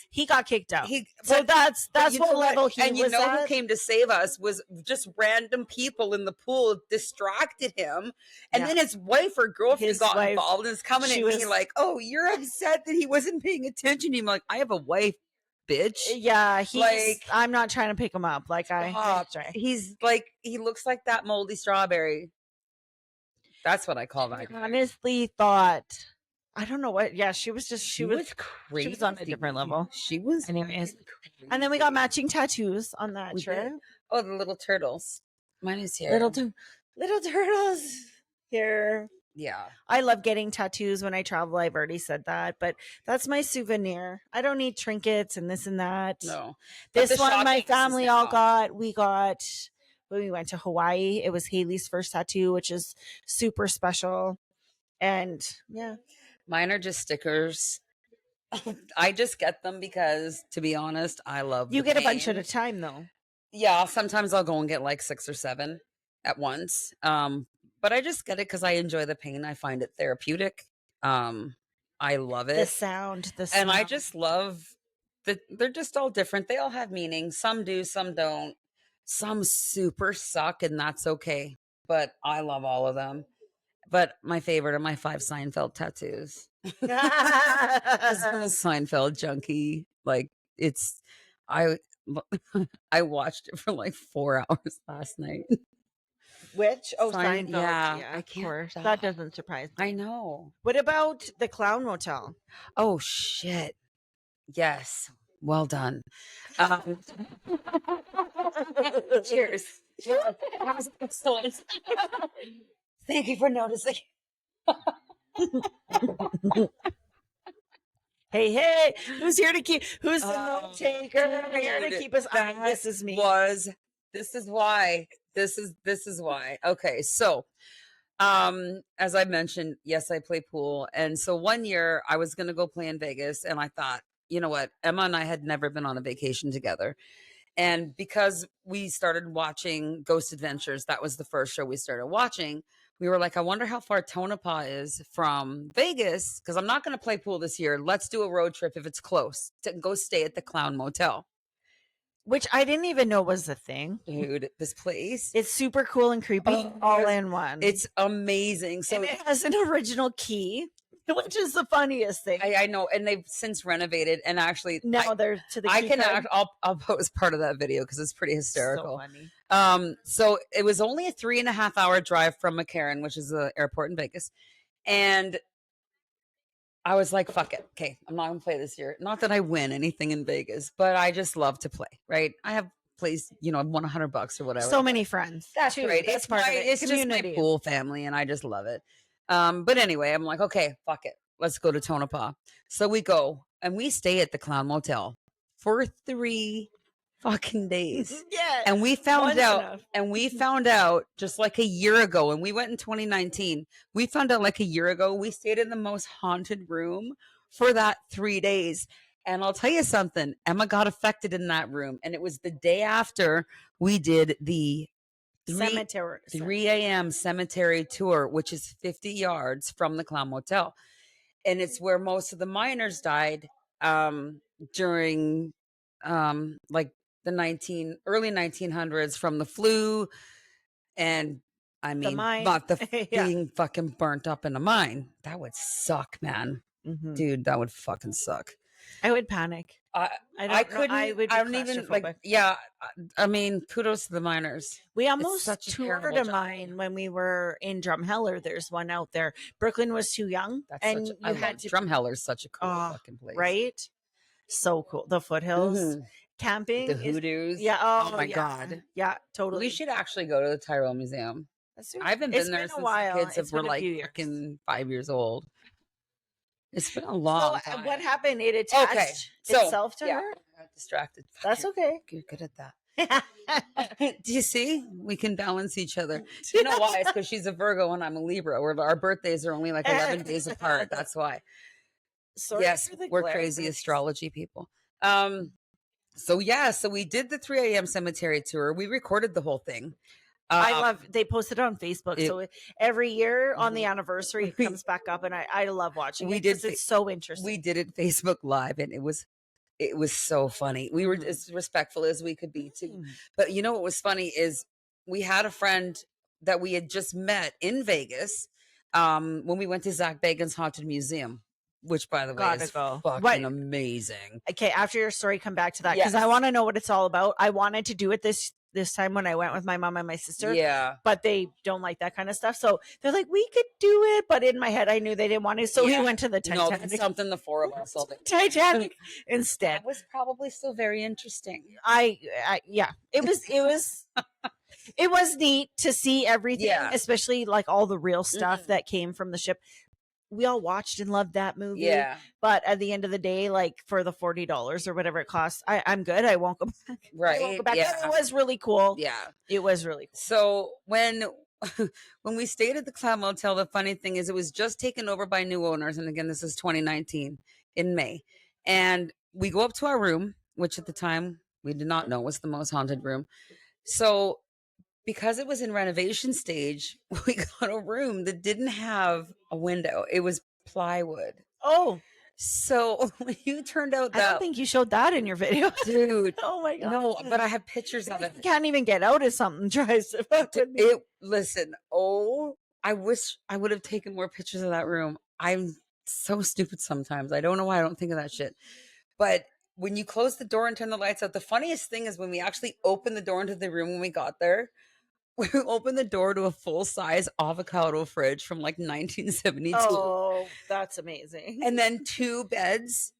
he got kicked out. So that's what level he and was at. Who came to save us was just random people in the pool distracted him. And then his wife or girlfriend got involved and is coming at me like, oh, you're upset that he wasn't paying attention to him. Like, I have a wife, bitch. Yeah, I'm not trying to pick him up. Like he's like, he looks like that moldy strawberry. That's what I call that. I honestly thought, I don't know what. Yeah, she was crazy. She was on a different level. She was. Anyways. And then we got matching tattoos on that trip. Oh, the little turtles. Mine is here. Little turtles here. Yeah. I love getting tattoos when I travel. I've already said that, but that's my souvenir. I don't need trinkets and this and that. No. This one my family all got. We got when we went to Hawaii. It was Haley's first tattoo, which is super special. And yeah. Mine are just stickers. I just get them because, to be honest, I love you get pain. A bunch at a time though. Yeah, sometimes I'll go and get like 6 or 7 at once. But I just get it because I enjoy the pain. I find it therapeutic. I love it. The sound. And I just love that they're just all different. They all have meaning. Some do, some don't. Some super suck, and that's okay. But I love all of them. But my favorite are my 5 Seinfeld tattoos. I'm a Seinfeld junkie. Like, I watched it for like 4 hours last night. Which? Oh, Seinfeld. Yeah, I can't. That doesn't surprise me. I know. What about the Clown Motel? Oh, shit. Yes. Well done. Cheers. Excellent. Thank you for noticing. Hey, who's here to keep? Who's the note taker? Here to keep us on. This is me. This is why. This is why. Okay, so as I mentioned, yes, I play pool, and so one year I was gonna go play in Vegas, and I thought, you know what, Emma and I had never been on a vacation together. And because we started watching Ghost Adventures, that was the first show we started watching. We were like, I wonder how far Tonopah is from Vegas, because I'm not going to play pool this year. Let's do a road trip if it's close to go stay at the Clown Motel. Which I didn't even know was a thing. Dude, this place. It's super cool and creepy all in one. It's amazing. So and it has an original key, which is the funniest thing. I know, and they've since renovated, and actually now they're to the key I'll post part of that video because it's pretty hysterical. So funny. So it was only a 3.5 hour drive from McCarran, which is the airport in Vegas, and I was like, fuck it. Okay, I'm not gonna play this year. Not that I win anything in Vegas, but I just love to play, right? I have plays, I've won $100 or whatever. So many friends. That's right. That's part of it. It's community. Just my pool family, and I just love it. But anyway, I'm like, okay, fuck it. Let's go to Tonopah. So we go, and we stay at the Clown Motel for 3 fucking days. Yeah. And we found out just like a year ago, and we went in 2019. We found out like a year ago, we stayed in the most haunted room for that 3 days. And I'll tell you something, Emma got affected in that room. And it was the day after we did the 3 a.m. cemetery tour, which is 50 yards from the Clown Motel. And it's where most of the miners died during like the early 1900s from the flu. And I mean, not the being fucking burnt up in a mine. That would suck, man. Mm-hmm. Dude, that would fucking suck. I would panic. I couldn't. I would be I don't even like. claustrophobic. Yeah, I mean, kudos to the miners. We It's almost such a toured terrible a job. mine when we were in Drumheller. There's one out there. Brooklyn was too young, That's and such. you I had love to. Drumheller's such a cool Oh, fucking place. right. So cool. The foothills Mhm. camping The is hoodoos. yeah. Oh my yeah. god. Yeah, totally. We should actually go to the Tyrell Museum. I haven't It's been there been a since the while. kids It's were been a like few years. fucking 5 years old. It's been a So long time. what happened? It attached itself to her. I got distracted. Fuck, That's okay. You're good at that. Do you see? We can balance each other. Do you know why? It's because she's a Virgo and I'm a Libra. Our birthdays are only like 11 days apart. That's why. Sorry yes, for the we're glare, crazy but- astrology people. So we did the 3 a.m. cemetery tour. We recorded the whole thing. I love. They posted it on Facebook, it- so every year on the Mhm. anniversary, it comes back up, and I love watching We it did because it's so interesting. We did it Facebook Live, and it was so funny. We were Mhm. as respectful as we could be too. Mm. But you know what was funny is we had a friend that we had just met in Vegas when we went to Zach Bagans' Haunted Museum, which by the way Gotta is go. fucking What- amazing. Okay, after your story, come back to that because I Yes. want to know what it's all about. I wanted to do it this time when I went with my mom and my sister. Yeah. But they don't like that kind of stuff. So they're like, we could do it. But in my head, I knew they didn't want to. So we Yeah. went to the No, Titanic. that's something the four of us will do. Titanic instead. That was probably still very interesting. Yeah, it was neat to see everything, Yeah. especially like all the real stuff Mhm. that came from the ship. We all watched and loved that movie. Yeah. But at the end of the day, like for the $40 or whatever it costs, I'm good. I won't go back. Right. I won't go back. Yeah. But it was really cool. Yeah. It was really cool. So when we stayed at the Cloud Motel, the funny thing is it was just taken over by new owners. And again, this is 2019 in May. And we go up to our room, which at the time we did not know was the most haunted room. So because it was in renovation stage, we got a room that didn't have a window. It was plywood. Oh, So you turned out I don't think you showed that in your video. dude. Oh my god. No, but I have pictures of it. You can't even get out if something tries to fuck with me. Listen, I wish I would have taken more pictures of that room. I'm so stupid sometimes. I don't know why I don't think of that shit. But when you close the door and turn the lights out, the funniest thing is when we actually opened the door into the room when we got there, we opened the door to a full-size avocado fridge from like 1972. Oh, that's amazing. And then 2 beds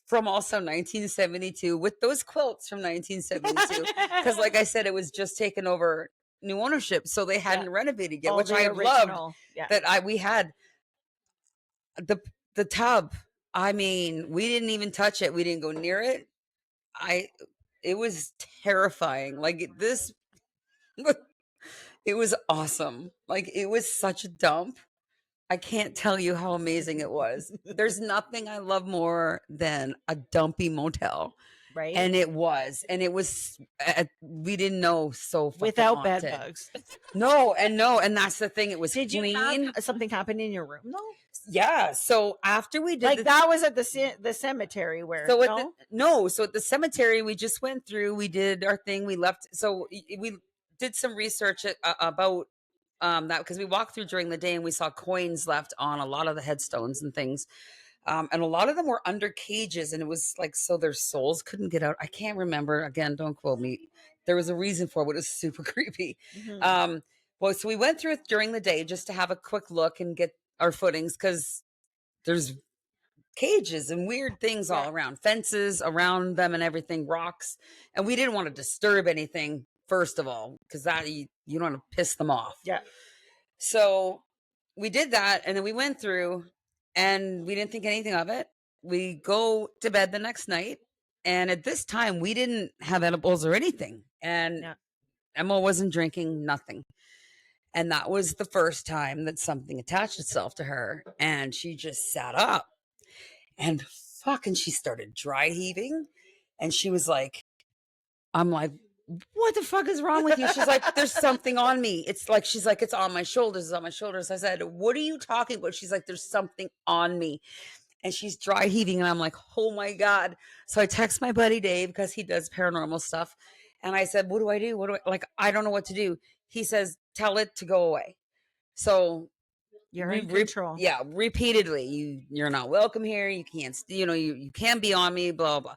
from also 1972 with those quilts from 1972. Because like I said, it was just taken over new ownership. So they hadn't renovated yet, Oh, which the I loved original. Yeah. that we had the tub. I mean, we didn't even touch it. We didn't go near it. It was terrifying. Like this, it was awesome. Like it was such a dump. I can't tell you how amazing it was. There's nothing I love more than a dumpy motel. Right. And it was. We didn't know so fucking Without haunted. bed bugs. No, and that's the thing. It was Did clean. you have something happen in your room though? Yeah. So after we did Like that was at the cemetery where so at the cemetery we just went through, we did our thing, we left. So we did some research about that because we walked through during the day and we saw coins left on a lot of the headstones and things. And a lot of them were under cages, and it was like so their souls couldn't get out. I can't remember. Again, don't quote me. There was a reason for it, but it was super creepy. Mhm. Well, so we went through it during the day just to have a quick look and get our footings because there's cages and weird things all around, fences around them and everything, rocks. And we didn't want to disturb anything, first of all, because that you don't want to piss them off. Yeah. So we did that, and then we went through and we didn't think anything of it. We go to bed the next night, and at this time we didn't have edibles or anything. And Emma wasn't drinking, nothing. And that was the first time that something attached itself to her. And she just sat up and fucking she started dry heaving. And she was like, I'm like, what the fuck is wrong with you? She's like, there's something on me. It's like, she's like, it's on my shoulders. It's on my shoulders. I said, what are you talking about? She's like, there's something on me. And she's dry heaving. And I'm like, oh my God. So I text my buddy Dave because he does paranormal stuff. And I said, what do I do? I don't know what to do. He says, tell it to go away. So you're in control. Yeah. Repeatedly. You're not welcome here. You can't, you can't be on me, blah, blah.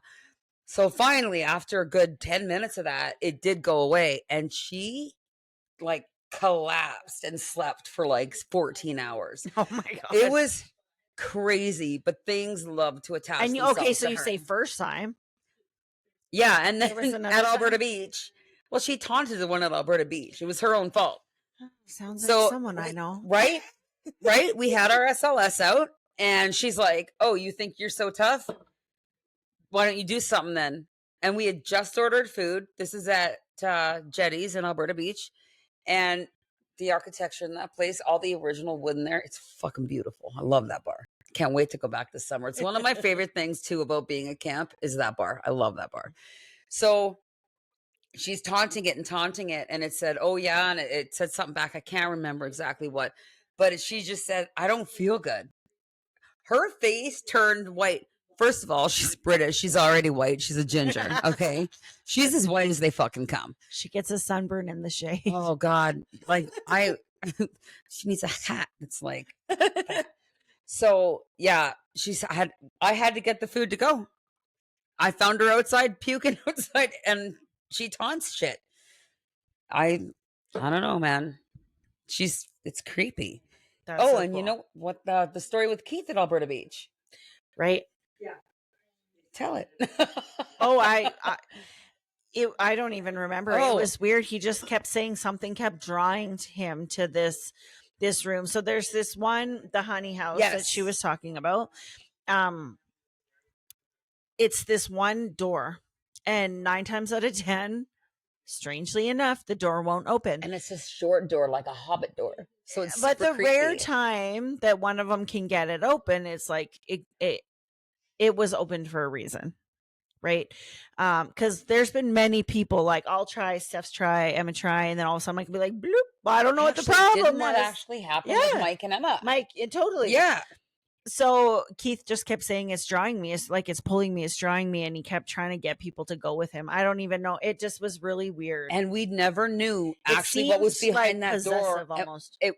So finally, after a good 10 minutes of that, it did go away. And she like collapsed and slept for like 14 hours. Oh my God. It was crazy, but things love to attach And themselves okay, so to you her. say first time. Yeah, and There was then another at Alberta time? Beach, well, she taunted the one at Alberta Beach. It was her own fault. Sounds like So, someone I know. right? Right? We had our SLS out, and she's like, "Oh, you think you're so tough? Why don't you do something then?" And we had just ordered food. This is at Jetties in Alberta Beach, and the architecture in that place, all the original wood in there, it's fucking beautiful. I love that bar. Can't wait to go back this summer. It's one of my favorite things too about being at camp is that bar. I love that bar. So she's taunting it, and it said, "Oh yeah," and it said something back. I can't remember exactly what, but she just said, "I don't feel good." Her face turned white. First of all, she's British. She's already white. She's a ginger. Okay. She's as white as they fucking come. She gets a sunburn in the shade. Oh God. Like she needs a hat. It's like, so yeah, I had to get the food to go. I found her outside puking outside and she taunts shit. I don't know, man. It's creepy. That's Oh, so and you cool. know what the story with Keith at Alberta Beach? Right? Tell it. Oh, I don't even remember. It Oh. was weird. He just kept saying something kept drawing to him to this room. So there's this one, the honey house that she Yes. was talking about. It's this one door, and 9 times out of 10, strangely enough, the door won't open. And it's a short door, like a hobbit door. So it's But super the rare creepy. time that one of them can get it open, it's like it was opened for a reason, right? Because there's been many people like, I'll try, Steph's try, Emma try, and then all of a sudden I can be like, bloop, I don't know what the problem didn't that was. actually happen with Mike and Emma? Mike, totally. Yeah. So Keith just kept saying it's drawing me. It's like it's pulling me. It's drawing me, and he kept trying to get people to go with him. I don't even know. It just was really weird. And we never knew actually what was behind that door. Almost. It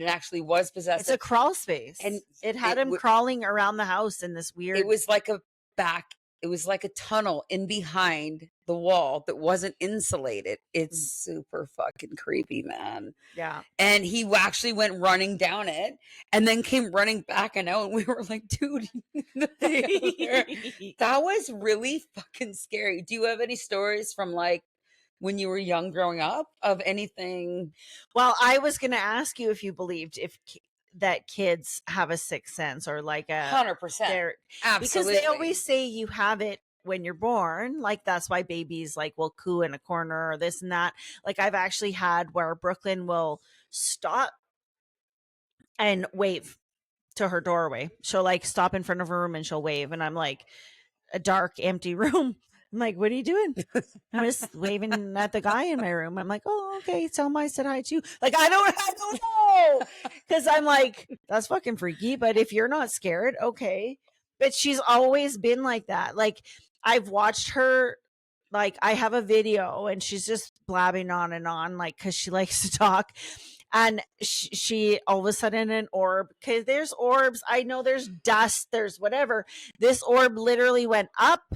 actually was possessive. It's a crawl space, And it had him crawling around the house in this weird. It was like it was like a tunnel in behind the wall that wasn't insulated. It's super fucking creepy, man. Yeah. And he actually went running down it and then came running back and out. And we were like, dude, that was really fucking scary. Do you have any stories from like when you were young growing up of anything? Well, I was going to ask you if you believed that kids have a sixth sense or like 100%. Absolutely. Because they always say you have it when you're born. Like that's why babies like will coo in a corner or this and that. Like I've actually had where Brooklyn will stop and wave to her doorway. She'll like stop in front of her room and she'll wave. And I'm like, a dark, empty room. I'm like, what are you doing? I'm just waving at the guy in my room. I'm like, oh, okay. Tell him I said hi too. Like, I don't know. Cause I'm like, that's fucking freaky. But if you're not scared, okay. But she's always been like that. Like I've watched her, like I have a video and she's just blabbing on and on, like, cause she likes to talk. And she all of a sudden an orb, because there's orbs. I know there's dust, there's whatever. This orb literally went up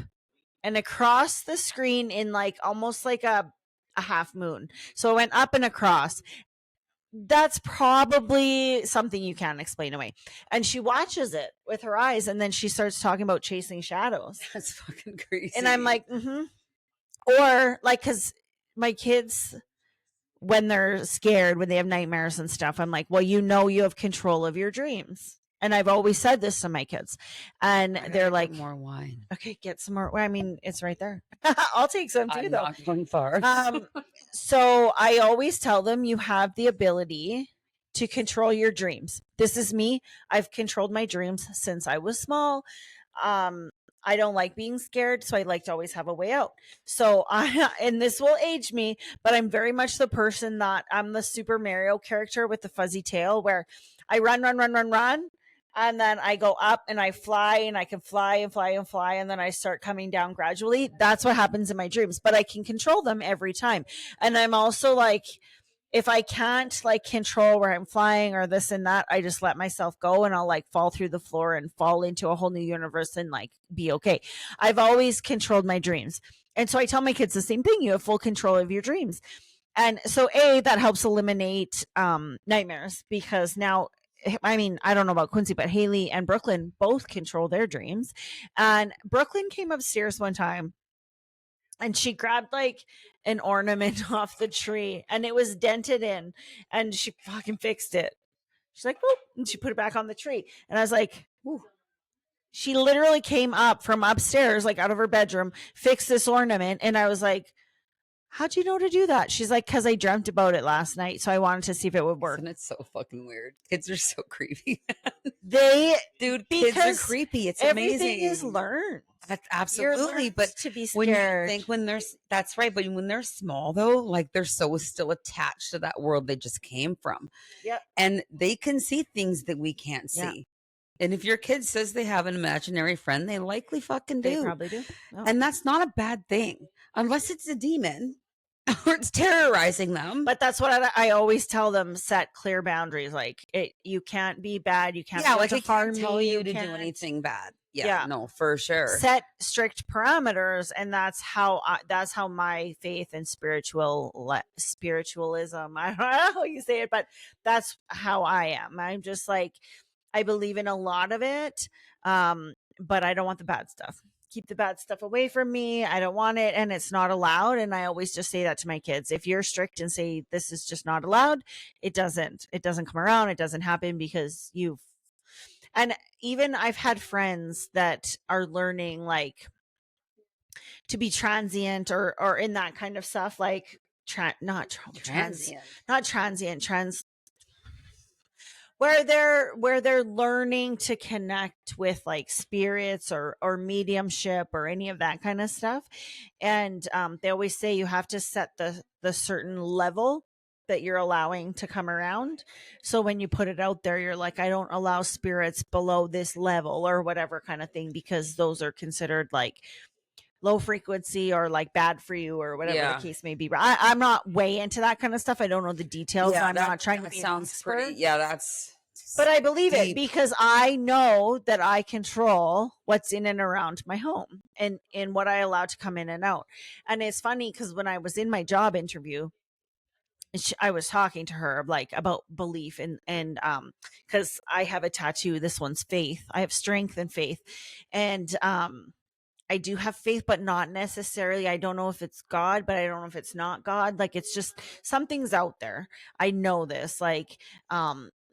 and across the screen in like almost like a half moon. So it went up and across. That's probably something you can't explain away. And she watches it with her eyes and then she starts talking about chasing shadows. That's fucking crazy. And I'm like, Or like, because my kids, when they're scared, when they have nightmares and stuff, I'm like, well, you have control of your dreams. And I've always said this to my kids. And they're like, more wine. Okay, get some more. I mean, it's right there. I'll take some too, though. Not going far. So I always tell them you have the ability to control your dreams. This is me. I've controlled my dreams since I was small. I don't like being scared, so I like to always have a way out. So and this will age me, but I'm very much the person that I'm the Super Mario character with the fuzzy tail where I run, and then I go up and I fly and I can fly and fly and fly. And then I start coming down gradually. That's what happens in my dreams, but I can control them every time. And I'm also like, if I can't like control where I'm flying or this and that, I just let myself go and I'll like fall through the floor and fall into a whole new universe and like be okay. I've always controlled my dreams. And so I tell my kids the same thing. You have full control of your dreams. And so that helps eliminate nightmares, because now, I mean, I don't know about Quincy, but Haley and Brooklyn both control their dreams. And Brooklyn came upstairs one time and she grabbed like an ornament off the tree and it was dented in, and she fucking fixed it. She's like, whoop, and she put it back on the tree. And I was like, whew. She literally came up from upstairs, like out of her bedroom, fixed this ornament. And I was like, how'd you know to do that? She's like, because I dreamt about it last night, so I wanted to see if it would work. And it's so fucking weird. Kids are so creepy. Dude, kids are creepy. It's amazing. Everything is learned. That's absolutely, but to be when you scared. think that's right. But when they're small, though, like they're so still attached to that world they just came from. Yep. And they can see things that we can't see. Yeah. And if your kid says they have an imaginary friend, they likely fucking do. They probably do. Oh. And that's not a bad thing, unless it's a demon or it's terrorizing them. But that's what I always tell them: set clear boundaries. Like you can't be bad. You can't. Yeah, like I harm can't tell you to do anything bad. Yeah, no, for sure. Set strict parameters, and that's how my faith and spiritualism. I don't know how you say it, but that's how I am. I'm just like, I believe in a lot of it, but I don't want the bad stuff. Keep the bad stuff away from me. I don't want it, and it's not allowed. And I always just say that to my kids: if you're strict and say this is just not allowed, it doesn't come around. It doesn't happen, because you've. And even I've had friends that are learning like to be transient or in that kind of stuff, like where they're learning to connect with like spirits or mediumship or any of that kind of stuff. And they always say you have to set the certain level that you're allowing to come around. So when you put it out there, you're like, I don't allow spirits below this level or whatever kind of thing, because those are considered like low frequency or like bad for you or whatever the case may be. But I'm not way into that kind of stuff. I don't know the details. Yeah, I'm not trying to be sounds pretty. Yeah, that's. But I believe deep. It, because I know that I control what's in and around my home and what I allow to come in and out. And it's funny because when I was in my job interview, I was talking to her like about belief and because I have a tattoo. This one's faith. I have strength and faith, and I do have faith, but not necessarily. I don't know if it's God, but I don't know if it's not God. Like it's just something's out there. I know this. Like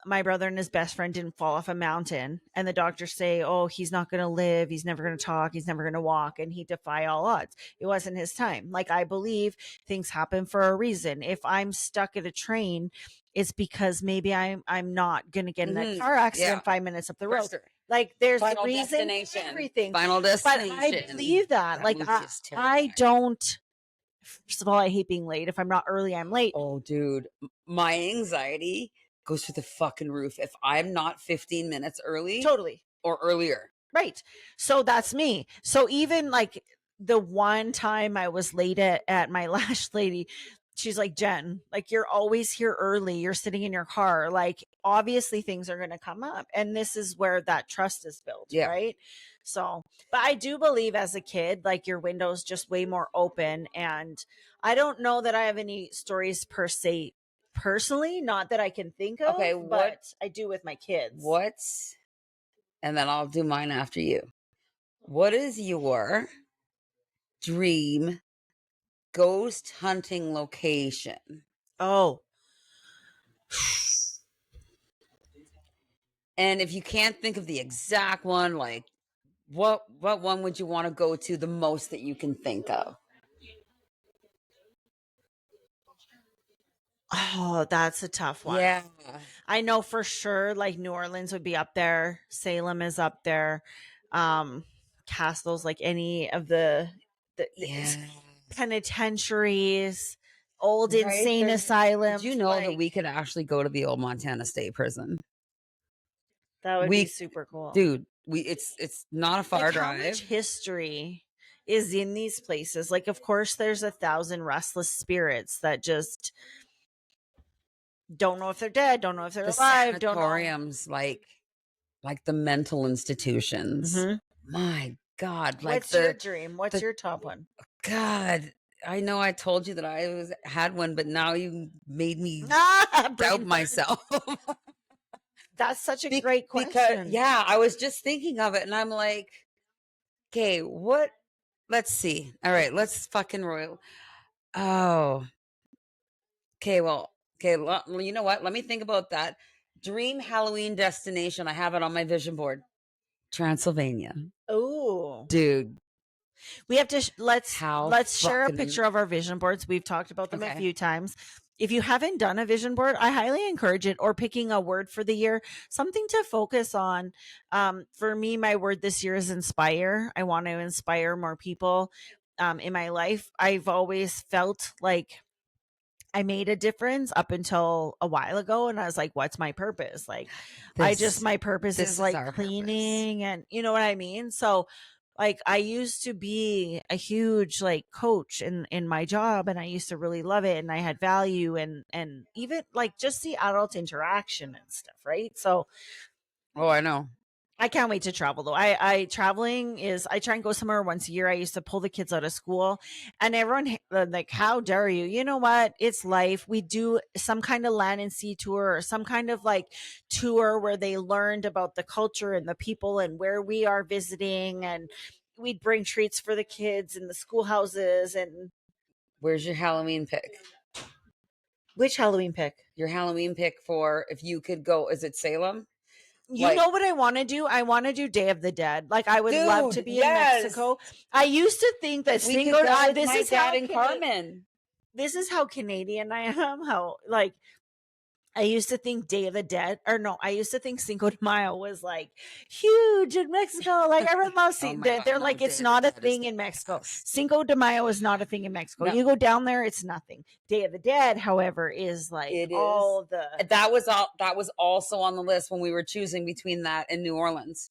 my brother and his best friend didn't fall off a mountain, and the doctors say, oh, he's not going to live. He's never going to talk. He's never going to walk. And he defy all odds. It wasn't his time. Like I believe things happen for a reason. If I'm stuck at a train, it's because maybe I'm not going to get in a car accident 5 minutes up the road. Sure. Like there's Final a reason for everything. Final destination. But I believe that. Like I don't. First of all, I hate being late. If I'm not early, I'm late. Oh, dude, my anxiety goes through the fucking roof if I'm not 15 minutes early. Totally. Or earlier. Right. So that's me. So even like the one time I was late at my lash lady, she's like, Jen, like you're always here early. You're sitting in your car. Like obviously things are going to come up. And this is where that trust is built. Yeah. Right. So, but I do believe as a kid, like your window's just way more open. And I don't know that I have any stories per se personally, not that I can think of, but I do with my kids. And then I'll do mine after you. What is your dream ghost hunting location? Oh. And if you can't think of the exact one, like what one would you want to go to the most that you can think of? Oh, that's a tough one. Yeah. I know for sure like New Orleans would be up there. Salem is up there. Castles, like any of the penitentiaries, old insane asylums. Did you know that we could actually go to the old Montana State Prison? That would be super cool. Dude, it's not a far drive. How much history is in these places? Like, of course, there's 1,000 restless spirits that just Don't know if they're dead. Don't know if they're The alive. Don't know. sanatoriums, like the mental institutions. Mhm. My God, like What's your dream? What's the your top one? God. I know I told you that had one, but now you made me Brain doubt fart. myself. That's such a great Because question. yeah, I was just thinking of it, and I'm like, okay, what? Let's see. All right, let's fucking royal. Oh, okay. Well, okay. You know what? Let me think about that. Dream Halloween destination. I have it on my vision board. Transylvania, Oh, dude. we have to How let's share a fucking picture of our vision boards. We've talked about them a okay. few times. If you haven't done a vision board, I highly encourage it, or picking a word for the year, something to focus on. For me, my word this year is inspire. I want to inspire more people in my life. I've always felt like I made a difference up until a while ago, and I was like, what's my purpose? Like, This my purpose is this is like our purpose. cleaning, and you know what I mean? So like I used to be a huge like coach in my job, and I used to really love it, and I had value, and even like just the adult interaction and stuff, right? So Oh, I know. I can't wait to travel though. I traveling is I try and go somewhere once a year. I used to pull the kids out of school, and everyone like, how dare you? You know what? It's life. We do some kind of land and sea tour, or some kind of like tour where they learned about the culture and the people and where we are visiting, and we'd bring treats for the kids in the schoolhouses. And Where's your Halloween pick? which Halloween pick? Your Halloween pick for if you could go? Is it Salem? You Like, know what I want to do? I want to do Day of the Dead. Like I would love to dude, be in yes. Mexico. I used to think that We could Cinco. go with This my is dad how and Carmen. this is how Canadian I am. How like I used to think Day of the Dead, or no, I used to think Cinco de Mayo was like huge in Mexico. Like everyone loves Oh it. my God, They're no, like, Day it's of the not a Dead is thing the in Mexico. best. Cinco de Mayo is not a thing in Mexico. No, You go down there, it's nothing. Day of the Dead, however, is like it is. all the That was also on the list when we were choosing between that and New Orleans.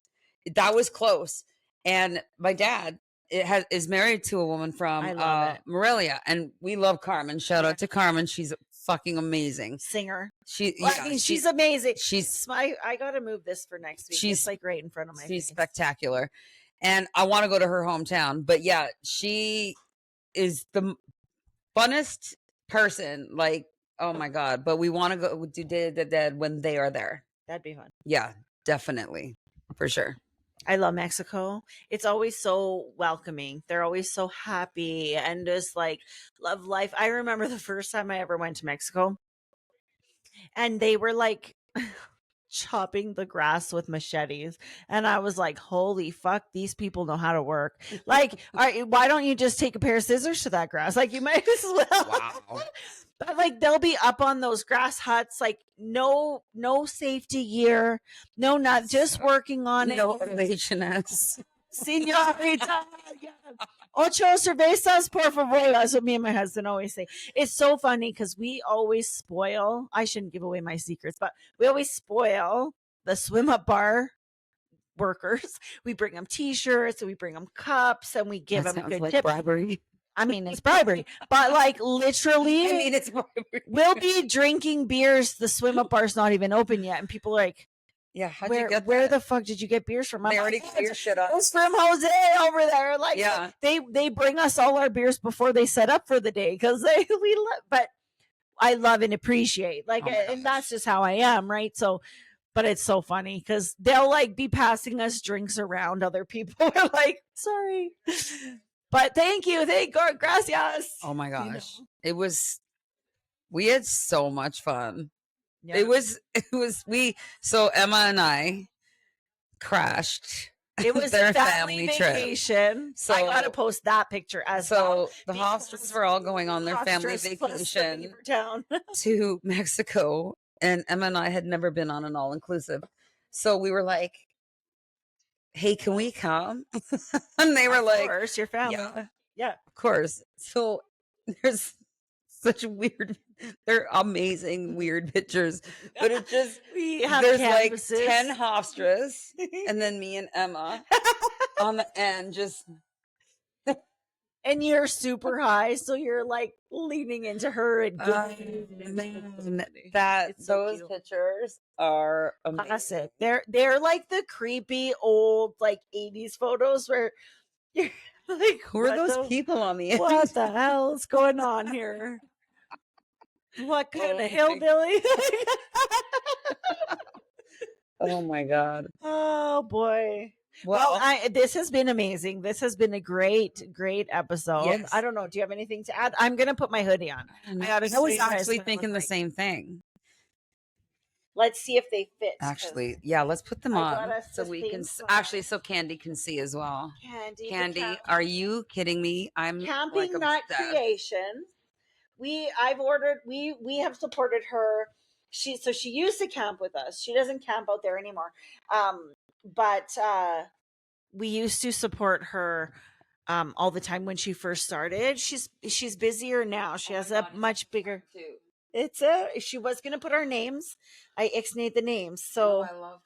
That was close. And my dad is married to a woman from I love it. Morelia, and we love Carmen. Shout out to Carmen. She's fucking amazing. Singer. Yeah, I mean, she's amazing. she's I gotta move this for next week. It's like right in front of my she's face. spectacular. And I want to go to her hometown. But yeah, she is the funnest person. Like, oh my God. But we want to go do Day of the Dead when they are there. That'd be fun. Yeah, definitely. For sure. I love Mexico. It's always so welcoming. They're always so happy and just like love life. I remember the first time I ever went to Mexico, and they were like chopping the grass with machetes, and I was like, holy fuck, these people know how to work. Like, all right, why don't you just take a pair of scissors to that grass? Like, you might as well. Wow. But like they'll be up on those grass huts, like no safety gear, no, not just working on No it. H&S. Señorita, ocho cervezas, por favor. That's what me and my husband always say. It's so funny because we always spoil. I shouldn't give away my secrets, but we always spoil the swim up bar workers. We bring them T-shirts, and we bring them cups, and we give them good like tips. bribery. I mean, it's bribery, but like literally, I mean, it's bribery. we'll be drinking beers. The swim up bar's not even open yet, and people are like, Yeah, how'd where you get where that? the fuck did you get beers from? They already clear shit up. It's from Jose over there. Like, Yeah. they bring us all our beers before they set up for the day because but I love and appreciate like, and that's just how I am, right? So, but it's so funny because they'll like be passing us drinks around. Other people are like, sorry, but thank you, thank God, gracias. Oh my gosh. You know? We had so much fun. Yeah. It was so Emma and I crashed. It was their family vacation. Trip. So I gotta post that picture as so well. The Hofstras were all going on their family vacation to Mexico, and Emma and I had never been on an all inclusive. So we were like, hey, can we come? And they were of like, course, your family. Yeah. Of course. So there's such weird, they're amazing, weird pictures. But it just, there's canvases. Like 10 Hofstras, and then me and Emma on the end, just and you're super high, so you're like leaning into her and Man, It's so those cute. pictures are classic. amazing. They're like the creepy old like 80s photos where you're like, Who are those people on the end? what the hell's going on here? What kind Oh of hillbilly? Oh my god. Oh boy. Well, This has been amazing. This has been a great episode. Yes. I don't know. Do you have anything to add? I'm gonna put my hoodie on. I was show you guys actually what it thinking the looks like. same thing. Let's see if they fit. 'cause Actually, yeah, let's put them I on got us so the we same can size. actually so Candy can see as well. Candy, the Candy, camp- are you kidding me? I'm Camping like Nut obsessed. Creations. We have supported her. She used to camp with us. She doesn't camp out there anymore. But we used to support her all the time when she first started. She's busier now. She has a much bigger. She was gonna put our names. I ixnayed the names. So I love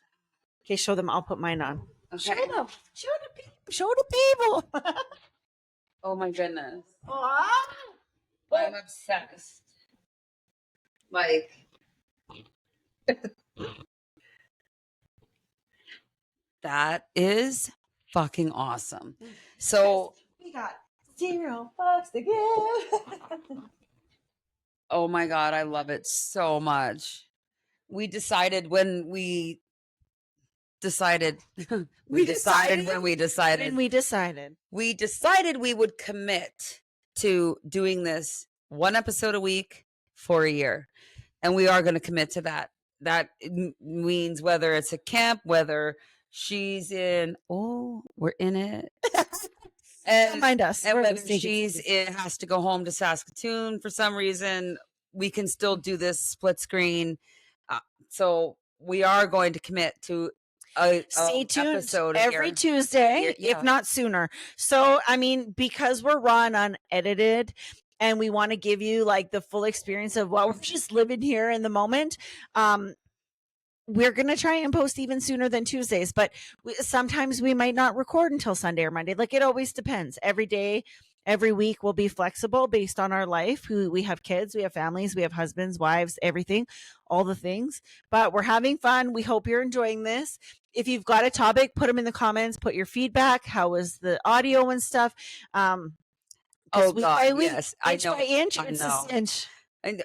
okay, show them. I'll put mine on. Okay. Show them. Show the people. Oh my goodness. Aw. I'm obsessed. Like that is fucking awesome. So We got $0 to give. oh my god, I love it so much. We decided when we decided we decided when we decided And we decided. we would commit to doing this one episode a week for a year. And we are going to commit to that. That means whether it's a camp, whether she's in, we're in it. Don't mind us. And We're whether just taking it has to go home to Saskatoon for some reason, we can still do this split screen. So we are going to commit to stay tuned episode every Tuesday, Yeah. if not sooner. So, I mean, because we're raw and unedited and we want to give you like the full experience of what we're just living here in the moment, we're going to try and post even sooner than Tuesdays, but sometimes we might not record until Sunday or Monday. Like it always depends. Every day, every week will be flexible based on our life. We have kids, we have families, we have husbands, wives, everything, all the things. But we're having fun. We hope you're enjoying this. If you've got a topic, put them in the comments, put your feedback. How was the audio and stuff? Oh God, yes. Inch by inch, I it's know. a cinch. And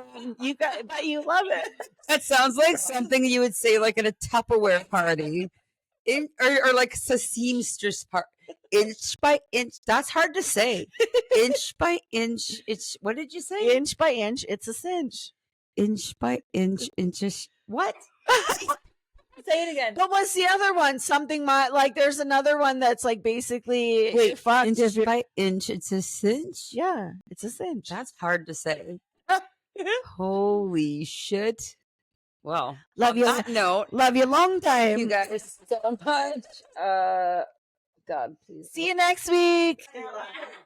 But you love it. that sounds like something you would say like at a Tupperware party, or like a seamstress part. Inch by inch. That's hard to say. Inch by inch. It's what did you say? Inch by inch, it's a cinch. Inch by inch. Inches. What? Say it again. But what's the other one? Something like there's another one that's like basically inch by inch. It's a cinch. Yeah, it's a cinch. That's hard to say. Holy shit. Well, love you. Love you long time. You guys so much. God, please. See you next week.